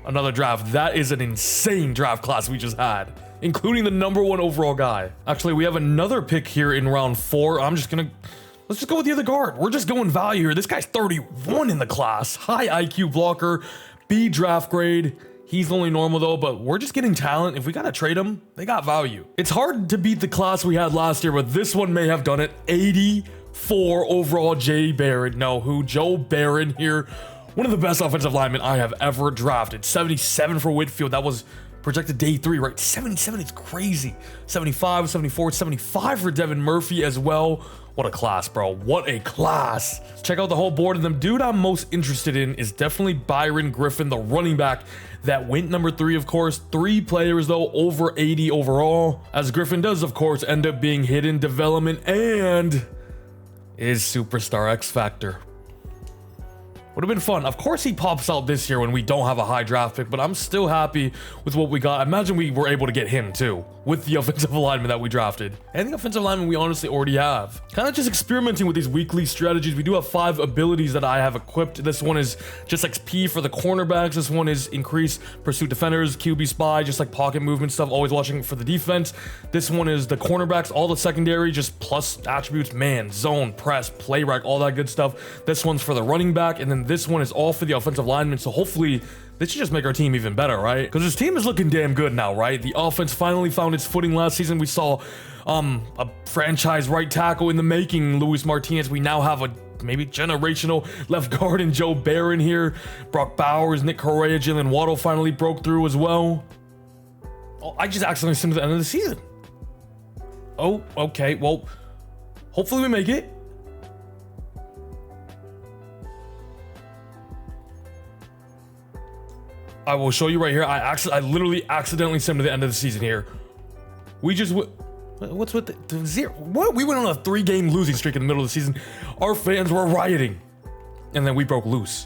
Another draft. That is an insane draft class we just had, including the number 1 overall guy. Actually, we have another pick here in round 4. Let's just go with the other guard. We're just going value here. This guy's 31 in the class. High IQ blocker, B draft grade. He's only normal though, but we're just getting talent. If we gotta trade him, they got value. It's hard to beat the class we had last year, but this one may have done it. 84 overall, Joe Barron here. One of the best offensive linemen I have ever drafted. 77 for Whitfield. That was projected day 3, right? 77 is crazy. 75, 74, 75 for Devin Murphy as well. What a class, bro. What a class. Let's check out the whole board. And the dude I'm most interested in is definitely Byron Griffin, the running back that went number 3, of course. 3 players, though, over 80 overall. As Griffin does, of course, end up being hidden development and is Superstar X Factor. Would have been fun. Of course he pops out this year when we don't have a high draft pick, but I'm still happy with what we got. Imagine we were able to get him too, with the offensive alignment that we drafted. And the offensive alignment we honestly already have. Kind of just experimenting with these weekly strategies. We do have 5 abilities that I have equipped. This one is just XP for the cornerbacks. This one is increase pursuit defenders, QB spy, just like pocket movement stuff, always watching for the defense. This one is the cornerbacks, all the secondary, just plus attributes, man, zone, press, play rec, all that good stuff. This one's for the running back, and then this one is all for the offensive lineman. So hopefully this should just make our team even better, right? Because this team is looking damn good now, right? The offense finally found its footing last season. We saw a franchise right tackle in the making, Luis Martinez. We now have a maybe generational left guard in Joe Barron here. Brock Bowers, Nick Correa, Jalen Waddle finally broke through as well. Oh, I just accidentally sent to the end of the season. Oh, okay. Well, hopefully we make it. I will show you right here. I literally accidentally sent him to the end of the season here. We just what's with the 0? What? We went on a 3-game losing streak in the middle of the season. Our fans were rioting, and then we broke loose.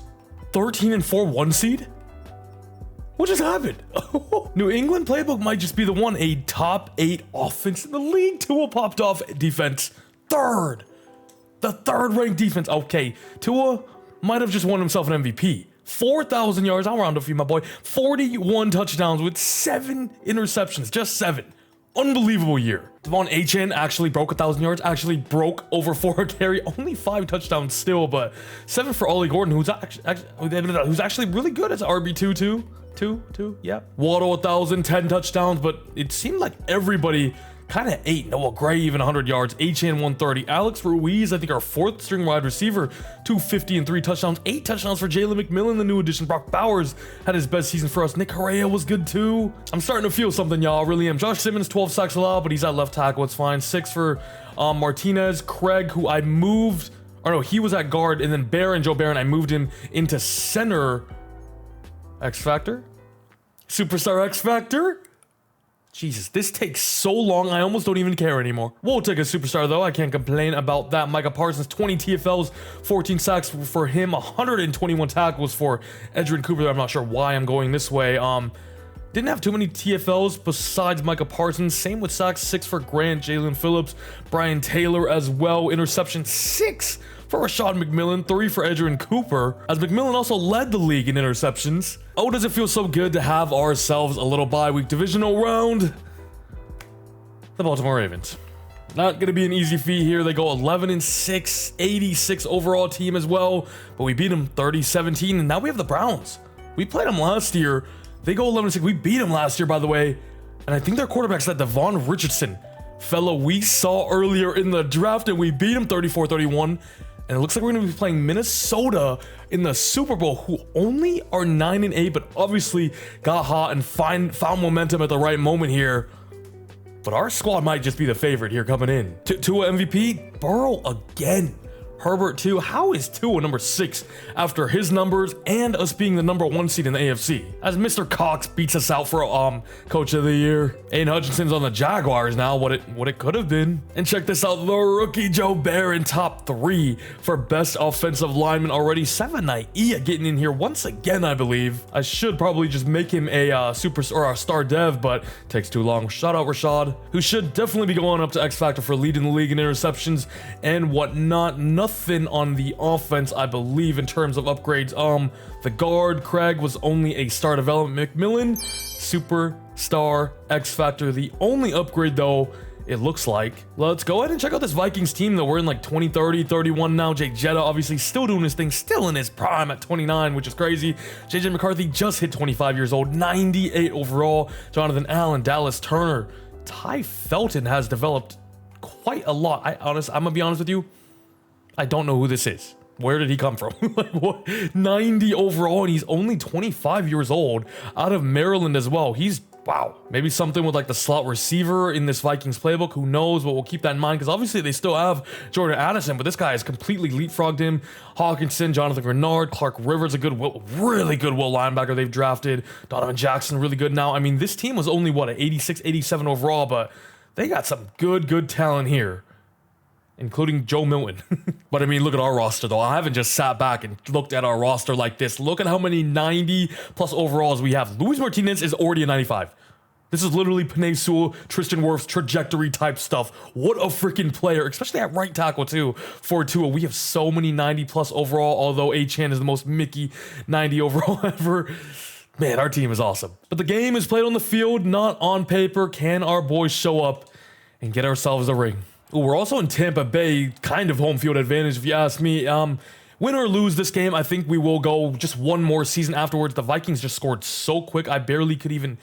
13-4 1 seed. What just happened? New England playbook might just be the one. A top 8 offense in the league. Tua popped off defense. third. The third ranked defense. Okay, Tua might have just won himself an MVP. 4,000 yards. I'll round up for you, my boy. 41 touchdowns with 7 interceptions. Just 7. Unbelievable year. Devon Achane actually broke 1,000 yards. Actually broke over 4 a carry. Only 5 touchdowns still, but 7 for Ollie Gordon, who's actually really good as RB2 too. Yeah. Waddle 1,000, 10 touchdowns, but it seemed like everybody kind of ate. Noah Gray even 100 yards, Achane 130. Alex Ruiz, I think our 4th string wide receiver, 250 and 3 touchdowns. 8 touchdowns for Jalen McMillan, the new addition. Brock Bowers had his best season for us. Nick Correa was good too. I'm starting to feel something, y'all. I really am. Josh Simmons, 12 sacks allowed, but he's at left tackle. It's fine. 6 for Martinez. Craig, who I moved, or no, he was at guard, and then Joe Barron, I moved him into center. X Factor? Superstar X Factor? Jesus, this takes so long, I almost don't even care anymore. We'll take a superstar, though. I can't complain about that. Micah Parsons, 20 TFLs, 14 sacks for him, 121 tackles for Edgerrin Cooper. I'm not sure why I'm going this way. Didn't have too many TFLs besides Micah Parsons. Same with sacks, 6 for Grant, Jalen Phillips, Brian Taylor as well. Interception, 6 for Rashad McMillan, 3 for Edgerrin Cooper, as McMillan also led the league in interceptions. Oh, does it feel so good to have ourselves a little bye-week divisional round? The Baltimore Ravens. Not going to be an easy feat here. They go 11-6, 86 overall team as well, but we beat them 30-17, and now we have the Browns. We played them last year. They go 11-6. We beat them last year, by the way, and I think their quarterback's that Devon Richardson fellow we saw earlier in the draft, and we beat them 34-31. And it looks like we're going to be playing Minnesota in the Super Bowl, who only are 9-8, but obviously got hot and found momentum at the right moment here. But our squad might just be the favorite here coming in. Tua MVP, Burrow again. Herbert too. How is Tua number 6 after his numbers and us being the number 1 seed in the AFC? As Mr. Cox beats us out for Coach of the Year. Aiden Hutchinson's on the Jaguars now, what it could have been. And check this out, the rookie Joe Barron, top 3 for best offensive lineman already. 7-9 getting in here once again, I believe. I should probably just make him a star dev, but takes too long. Shout out Rashad, who should definitely be going up to X Factor for leading the league in interceptions and whatnot. Nothing on the offense, I believe, in terms of upgrades. The guard, Craig, was only a star development. McMillan, superstar X Factor. The only upgrade, though, it looks like. Let's go ahead and check out this Vikings team, though. We're in like 20-30, 31 now. Jake Jetta, obviously, still doing his thing, still in his prime at 29, which is crazy. JJ McCarthy just hit 25 years old, 98 overall. Jonathan Allen, Dallas Turner. Ty Felton has developed quite a lot. I'm gonna be honest with you. I don't know who this is. Where did he come from? Like, what? 90 overall, and he's only 25 years old, out of Maryland as well. He's, wow, maybe something with like the slot receiver in this Vikings playbook. Who knows, but we'll keep that in mind, because obviously they still have Jordan Addison, but this guy has completely leapfrogged him. Hawkinson, Jonathan Grenard, Clark Rivers, a really good will linebacker they've drafted. Donovan Jackson, really good now. I mean, this team was only, what, an 86, 87 overall, but they got some good talent here, including Joe Milton. But I mean, look at our roster, though. I haven't just sat back and looked at our roster like this. Look at how many 90 plus overalls we have. Luis Martinez is already a 95. This is literally Penei Sewell, Tristan Wirfs trajectory type stuff. What a freaking player, especially at right tackle too for Tua. We have so many 90 plus overall, although Achane is the most Mickey 90 overall ever. Man, our team is awesome. But the game is played on the field, not on paper. Can our boys show up and get ourselves a ring? Ooh, we're also in Tampa Bay, kind of home field advantage if you ask me. Win or lose this game, I think we will go just one more season afterwards. The Vikings just scored so quick, I barely could even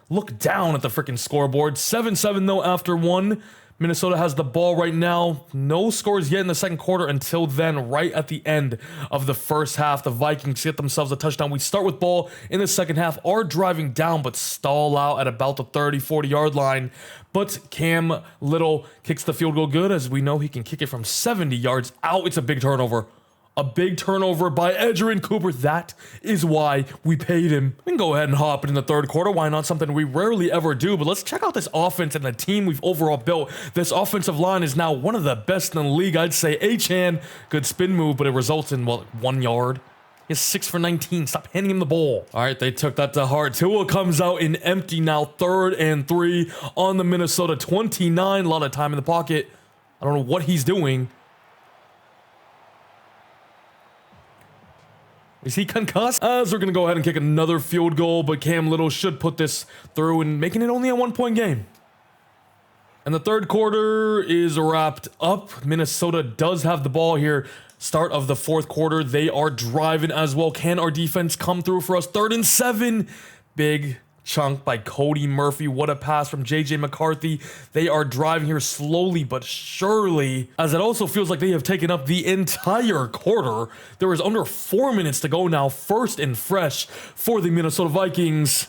look down at the freaking scoreboard. 7-7 though after one. Minnesota has the ball right now. No scores yet in the second quarter until then, right at the end of the first half. The Vikings get themselves a touchdown. We start with ball in the second half, are driving down, but stall out at about the 30-40 yard line. But Cam Little kicks the field goal good, as we know he can kick it from 70 yards out. It's a big turnover. A big turnover by Edgerrin Cooper. That is why we paid him. We can go ahead and hop in the third quarter. Why not? Something we rarely ever do. But let's check out this offense and the team we've overall built. This offensive line is now one of the best in the league. I'd say Achane, good spin move, but it results in, well, 1 yard. He's 6 for 19. Stop handing him the ball. All right, they took that to heart. Tua comes out in empty now. 3rd and 3 on the Minnesota 29. A lot of time in the pocket. I don't know what he's doing. Is he concussed? As we're going to go ahead and kick another field goal, but Cam Little should put this through and making it only a 1-point game. And the third quarter is wrapped up. Minnesota does have the ball here. Start of the fourth quarter. They are driving as well. Can our defense come through for us? 3rd and 7. Big chunk by Cody Murphy. What a pass from JJ McCarthy. They are driving here slowly but surely, as it also feels like they have taken up the entire quarter. There is under 4 minutes to go now. First and fresh for the Minnesota Vikings.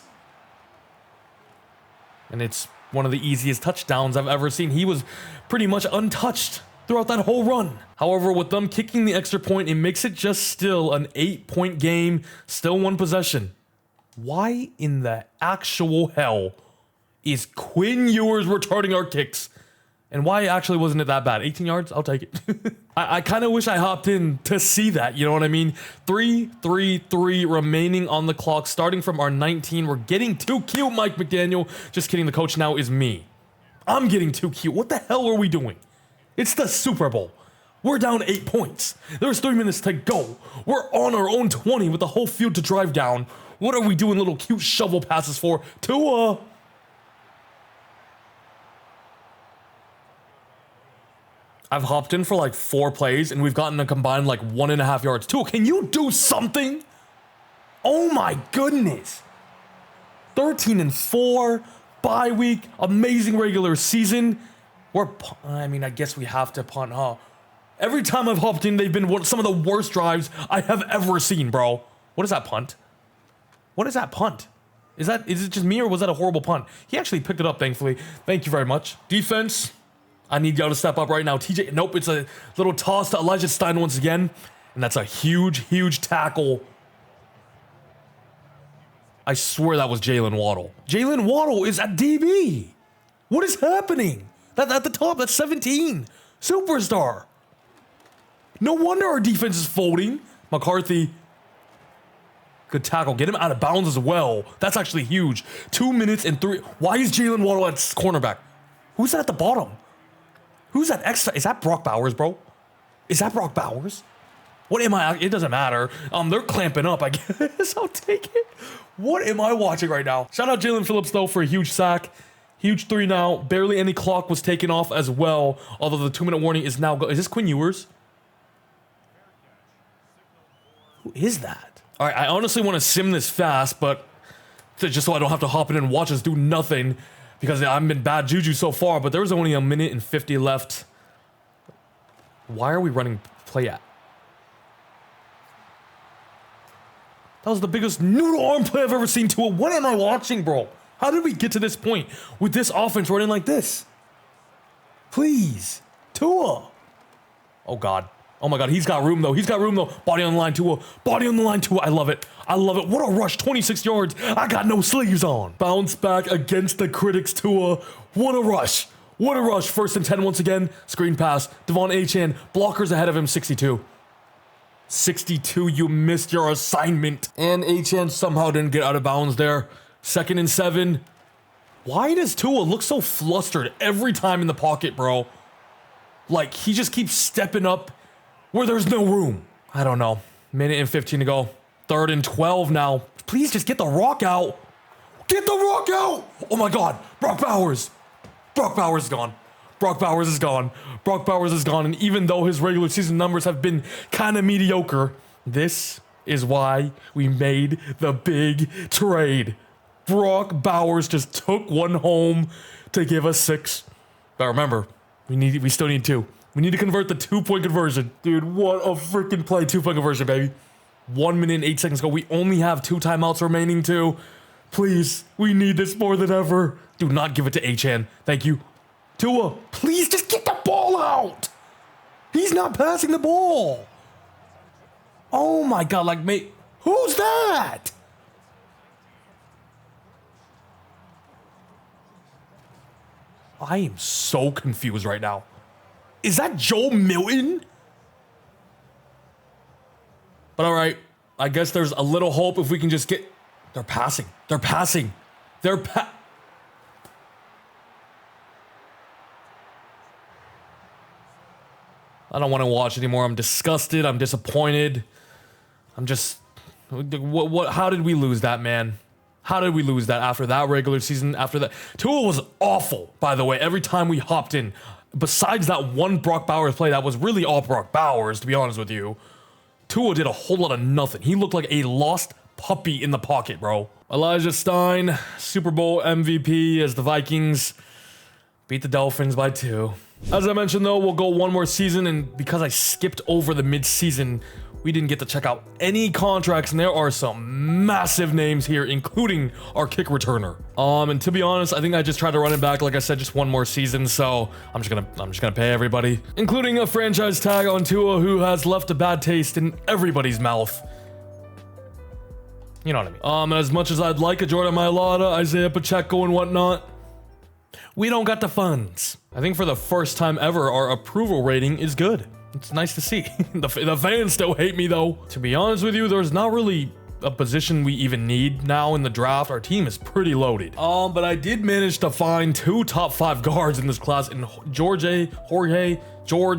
And it's one of the easiest touchdowns I've ever seen. He was pretty much untouched throughout that whole run. However, with them kicking the extra point, it makes it just still an 8-point game, still 1 possession. Why in the actual hell is Quinn Ewers returning our kicks? And why actually wasn't it that bad? 18 yards? I'll take it. I kind of wish I hopped in to see that. You know what I mean? 3 remaining on the clock, starting from our 19. We're getting too cute, Mike McDaniel. Just kidding. The coach now is me. I'm getting too cute. What the hell are we doing? It's the Super Bowl. We're down 8 points. There's 3 minutes to go. We're on our own 20 with the whole field to drive down. What are we doing little cute shovel passes for? Tua. I've hopped in for like 4 plays and we've gotten a combined like 1.5 yards. Tua, can you do something? Oh my goodness. 13 and 4, bye week, amazing regular season. I guess we have to punt, huh? Every time I've hopped in, they've been some of the worst drives I have ever seen, bro. What is that punt? What is that punt? Is it just me or was that a horrible punt? He actually picked it up, thankfully. Thank you very much. Defense, I need y'all to step up right now. TJ, nope, it's a little toss to Elijah Stein once again. And that's a huge, huge tackle. I swear that was Jalen Waddle. Jalen Waddle is at DB. What is happening? That at the top, that's 17. Superstar. No wonder our defense is folding. McCarthy. Good tackle. Get him out of bounds as well. That's actually huge. 2 minutes and 3. Why is Jalen Waddle at cornerback? Who's that at the bottom? Who's that extra? Is that Brock Bowers, bro? Is that Brock Bowers? What am I? It doesn't matter. They're clamping up, I guess. I'll take it. What am I watching right now? Shout out Jalen Phillips, though, for a huge sack. Huge 3 now. Barely any clock was taken off as well. Although the 2-minute warning is now... Is this Quinn Ewers? Who is that? All right, I honestly want to sim this fast, but just so I don't have to hop in and watch us do nothing because I've been bad juju so far, but there was only 1 minute and 50 left. Why are we running play at? That was the biggest noodle arm play I've ever seen to it. What am I watching, bro? How did we get to this point with this offense running like this? Please. Tua. Oh, God. Oh, my God. He's got room, though. He's got room, though. Body on the line, Tua. Body on the line, Tua. I love it. I love it. What a rush. 26 yards. I got no sleeves on. Bounce back against the critics, Tua. What a rush. What a rush. 1st and 10 once again. Screen pass. Devon Achane. Blockers ahead of him. 62. 62. You missed your assignment. And Achane somehow didn't get out of bounds there. 2nd and 7. Why does Tua look so flustered every time in the pocket, bro? Like, he just keeps stepping up where there's no room. I don't know. 1:15 to go. 3rd and 12 now. Please just get the rock out. Get the rock out! Oh my God. Brock Bowers. Brock Bowers is gone. Brock Bowers is gone. Brock Bowers is gone. And even though his regular season numbers have been kind of mediocre, this is why we made the big trade. Brock Bowers just took one home to give us 6. But remember, we still need 2. We need to convert the 2-point conversion. Dude, what a freaking play. 2-point conversion, baby. 1 minute and 8 seconds ago. We only have 2 timeouts remaining, too. Please, we need this more than ever. Do not give it to Achane. Thank you. Tua, please just get the ball out. He's not passing the ball. Oh my God, like, mate, who's that? I am so confused right now. Is that Joe Milton? But all right, I guess there's a little hope if we can just get... They're passing. They're passing. I don't want to watch anymore. I'm disgusted. I'm disappointed. I'm just... How did we lose that, man? How did we lose that after that regular season? After that... Tua was awful, by the way, every time we hopped in. Besides that one Brock Bowers play, that was really all Brock Bowers, to be honest with you. Tua did a whole lot of nothing. He looked like a lost puppy in the pocket, bro. Elijah Stein, Super Bowl MVP as the Vikings beat the Dolphins by 2. As I mentioned, though, we'll go one more season, and because I skipped over the mid-season, we didn't get to check out any contracts, and there are some massive names here, including our kick returner. And to be honest, I think I just tried to run it back, like I said, just one more season, so I'm just gonna pay everybody, including a franchise tag on Tua, who has left a bad taste in everybody's mouth. You know what I mean? As much as I'd like a Jordan Mailata, Isaiah Pacheco, and whatnot, we don't got the funds. I think for the first time ever, our approval rating is good. It's nice to see. The fans still hate me, though. To be honest with you, there's not really a position we even need now in the draft. Our team is pretty loaded. But I did manage to find 2 top 5 guards in this class in George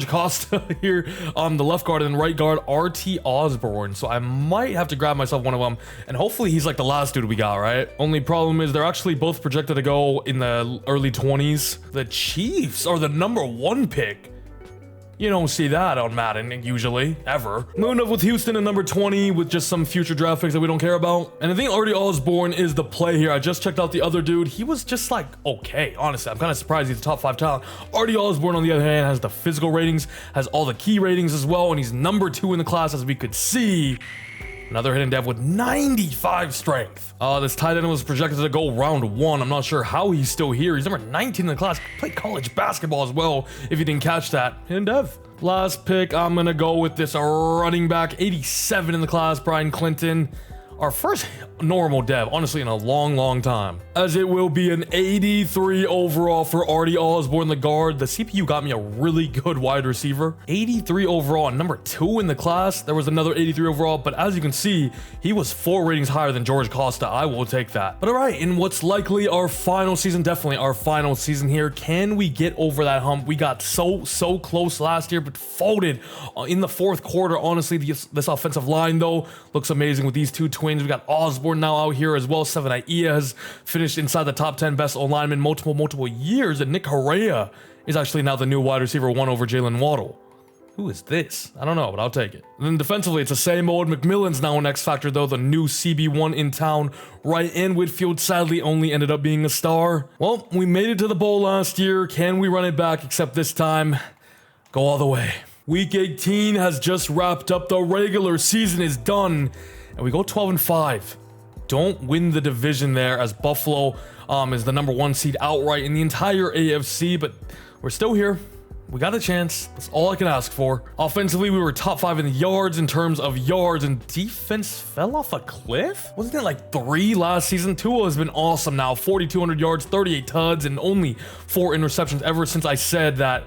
Costa here, the left guard, and right guard, RT Osborne. So I might have to grab myself one of them, and hopefully he's like the last dude we got, right? Only problem is they're actually both projected to go in the early 20s. The Chiefs are the #1 pick. You don't see that on Madden, usually, ever. Moving up with Houston at number 20 with just some future draft picks that we don't care about. And I think RT Osborne is the play here. I just checked out the other dude. He was just like, okay, honestly. I'm kind of surprised he's a top 5 talent. RT Osborne, on the other hand, has the physical ratings, has all the key ratings as well, and he's number 2 in the class, as we could see. Another hidden dev with 95 strength. This tight end was projected to go round 1. I'm not sure how he's still here. He's number 19 in the class. Played college basketball as well, if you didn't catch that. Hidden dev. Last pick, I'm gonna go with this running back, 87 in the class, Brian Clinton. Our first normal dev, honestly, in a long time. As it will be an 83 overall for RT Osborne, the guard. The CPU got me a really good wide receiver. 83 overall, and number 2 in the class. There was another 83 overall, but as you can see, he was 4 ratings higher than George Costa. I will take that. But all right, in what's likely our final season, definitely our final season here, can we get over that hump? We got so close last year, but folded in the 4th quarter. Honestly, this offensive line, though, looks amazing with these 2 twins. We got Osborne now out here as well. Seven Ia has finished inside the top 10 best O-linemen multiple years, and Nick Correa is actually now the new wide receiver 1 over Jalen Waddle. Who is this? I don't know, but I'll take it. And then defensively, it's the same old. McMillan's now an X factor, though, the new CB1 in town. Right, and Whitfield sadly only ended up being a star. Well, we made it to the bowl last year. Can we run it back? Except this time, go all the way. Week 18 has just wrapped up. The regular season is done. And we go 12-5. Don't win the division there, as Buffalo is the #1 seed outright in the entire AFC, but we're still here. We got a chance. That's all I can ask for. Offensively, we were top 5 in the yards in terms of yards, and defense fell off a cliff? Wasn't it like 3 last season? Tua has been awesome now. 4,200 yards, 38 tuds, and only 4 interceptions ever since I said that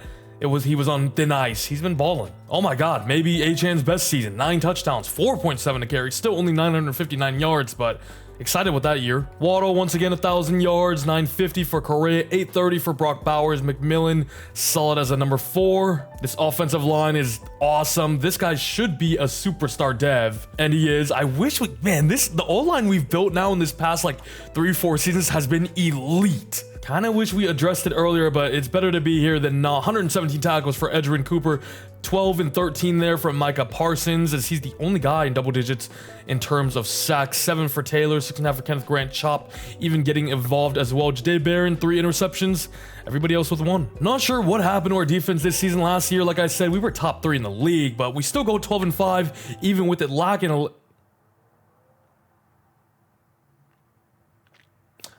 he was on thin ice. He's been balling. Oh my god, maybe Achan's best season. 9 touchdowns, 4.7 to carry, still only 959 yards, but excited with that year. Waddle once again 1,000 yards, 950 for Correa, 830 for Brock Bowers. McMillan solid as a number 4. This offensive line is awesome. This guy should be a superstar dev, and he is. I wish the O-line we've built now in this past like 3-4 seasons has been elite. Kind of wish we addressed it earlier, but it's better to be here than not. 117 tackles for Edgerrin Cooper, 12 and 13 there from Micah Parsons, as he's the only guy in double digits in terms of sacks. 7 for Taylor, 6.5 for Kenneth Grant. Chop even getting involved as well. Jade Barron, 3 interceptions. Everybody else with 1. Not sure what happened to our defense this season. Last year, like I said, we were top 3 in the league, but we still go 12-5, even with it lacking a...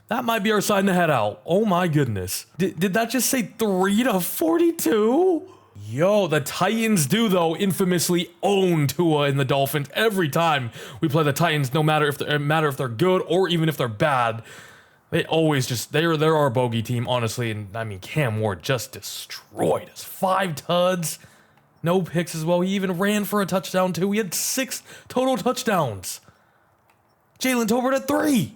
That might be our sign to head out. Oh my goodness. Did that just say 3-42? Yo, the Titans do, though, infamously own Tua in the Dolphins every time we play the Titans, no matter if they're good or even if they're bad. They always just, they're our bogey team, honestly. And I mean, Cam Ward just destroyed us. 5 tuds, no picks as well. He even ran for a touchdown, too. We had 6 total touchdowns. Jalen Tolbert at 3.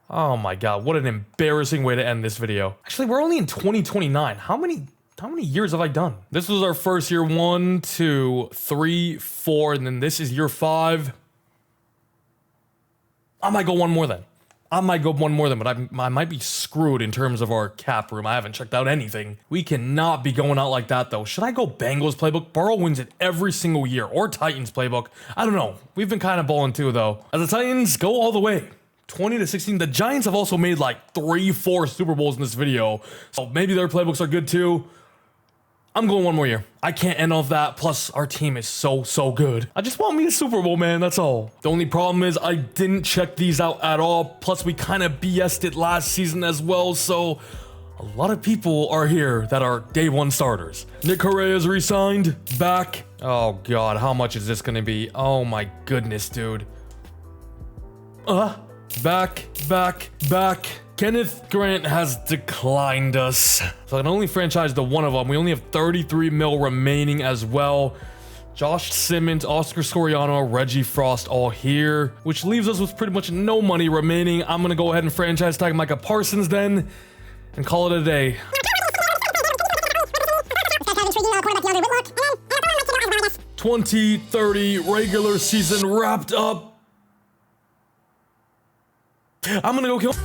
Oh my god, what an embarrassing way to end this video. Actually, we're only in 2029. How many How many years have I done? This was our first year. 1, 2, 3, 4, and then this is year 5. I might go one more then. But I might be screwed in terms of our cap room. I haven't checked out anything. We cannot be going out like that, though. Should I go Bengals playbook? Burrow wins it every single year. Or Titans playbook. I don't know. We've been kind of balling too, though. As the Titans go all the way. 20-16. The Giants have also made like 3-4 Super Bowls in this video. So maybe their playbooks are good too. I'm going one more year. I can't end off that. Plus, our team is so good. I just want me a Super Bowl, man. That's all. The only problem is I didn't check these out at all. Plus, we kind of BS'd it last season as well. So, a lot of people are here that are day 1 starters. Nick Correa's re-signed. Back. Oh, God. How much is this going to be? Oh, my goodness, dude. Back. Kenneth Grant has declined us. So I can only franchise the one of them. We only have 33 mil remaining as well. Josh Simmons, Oscar Soriano, Reggie Frost all here, which leaves us with pretty much no money remaining. I'm going to go ahead and franchise tag Micah Parsons then and call it a day. 2030 regular season wrapped up. I'm going to go kill...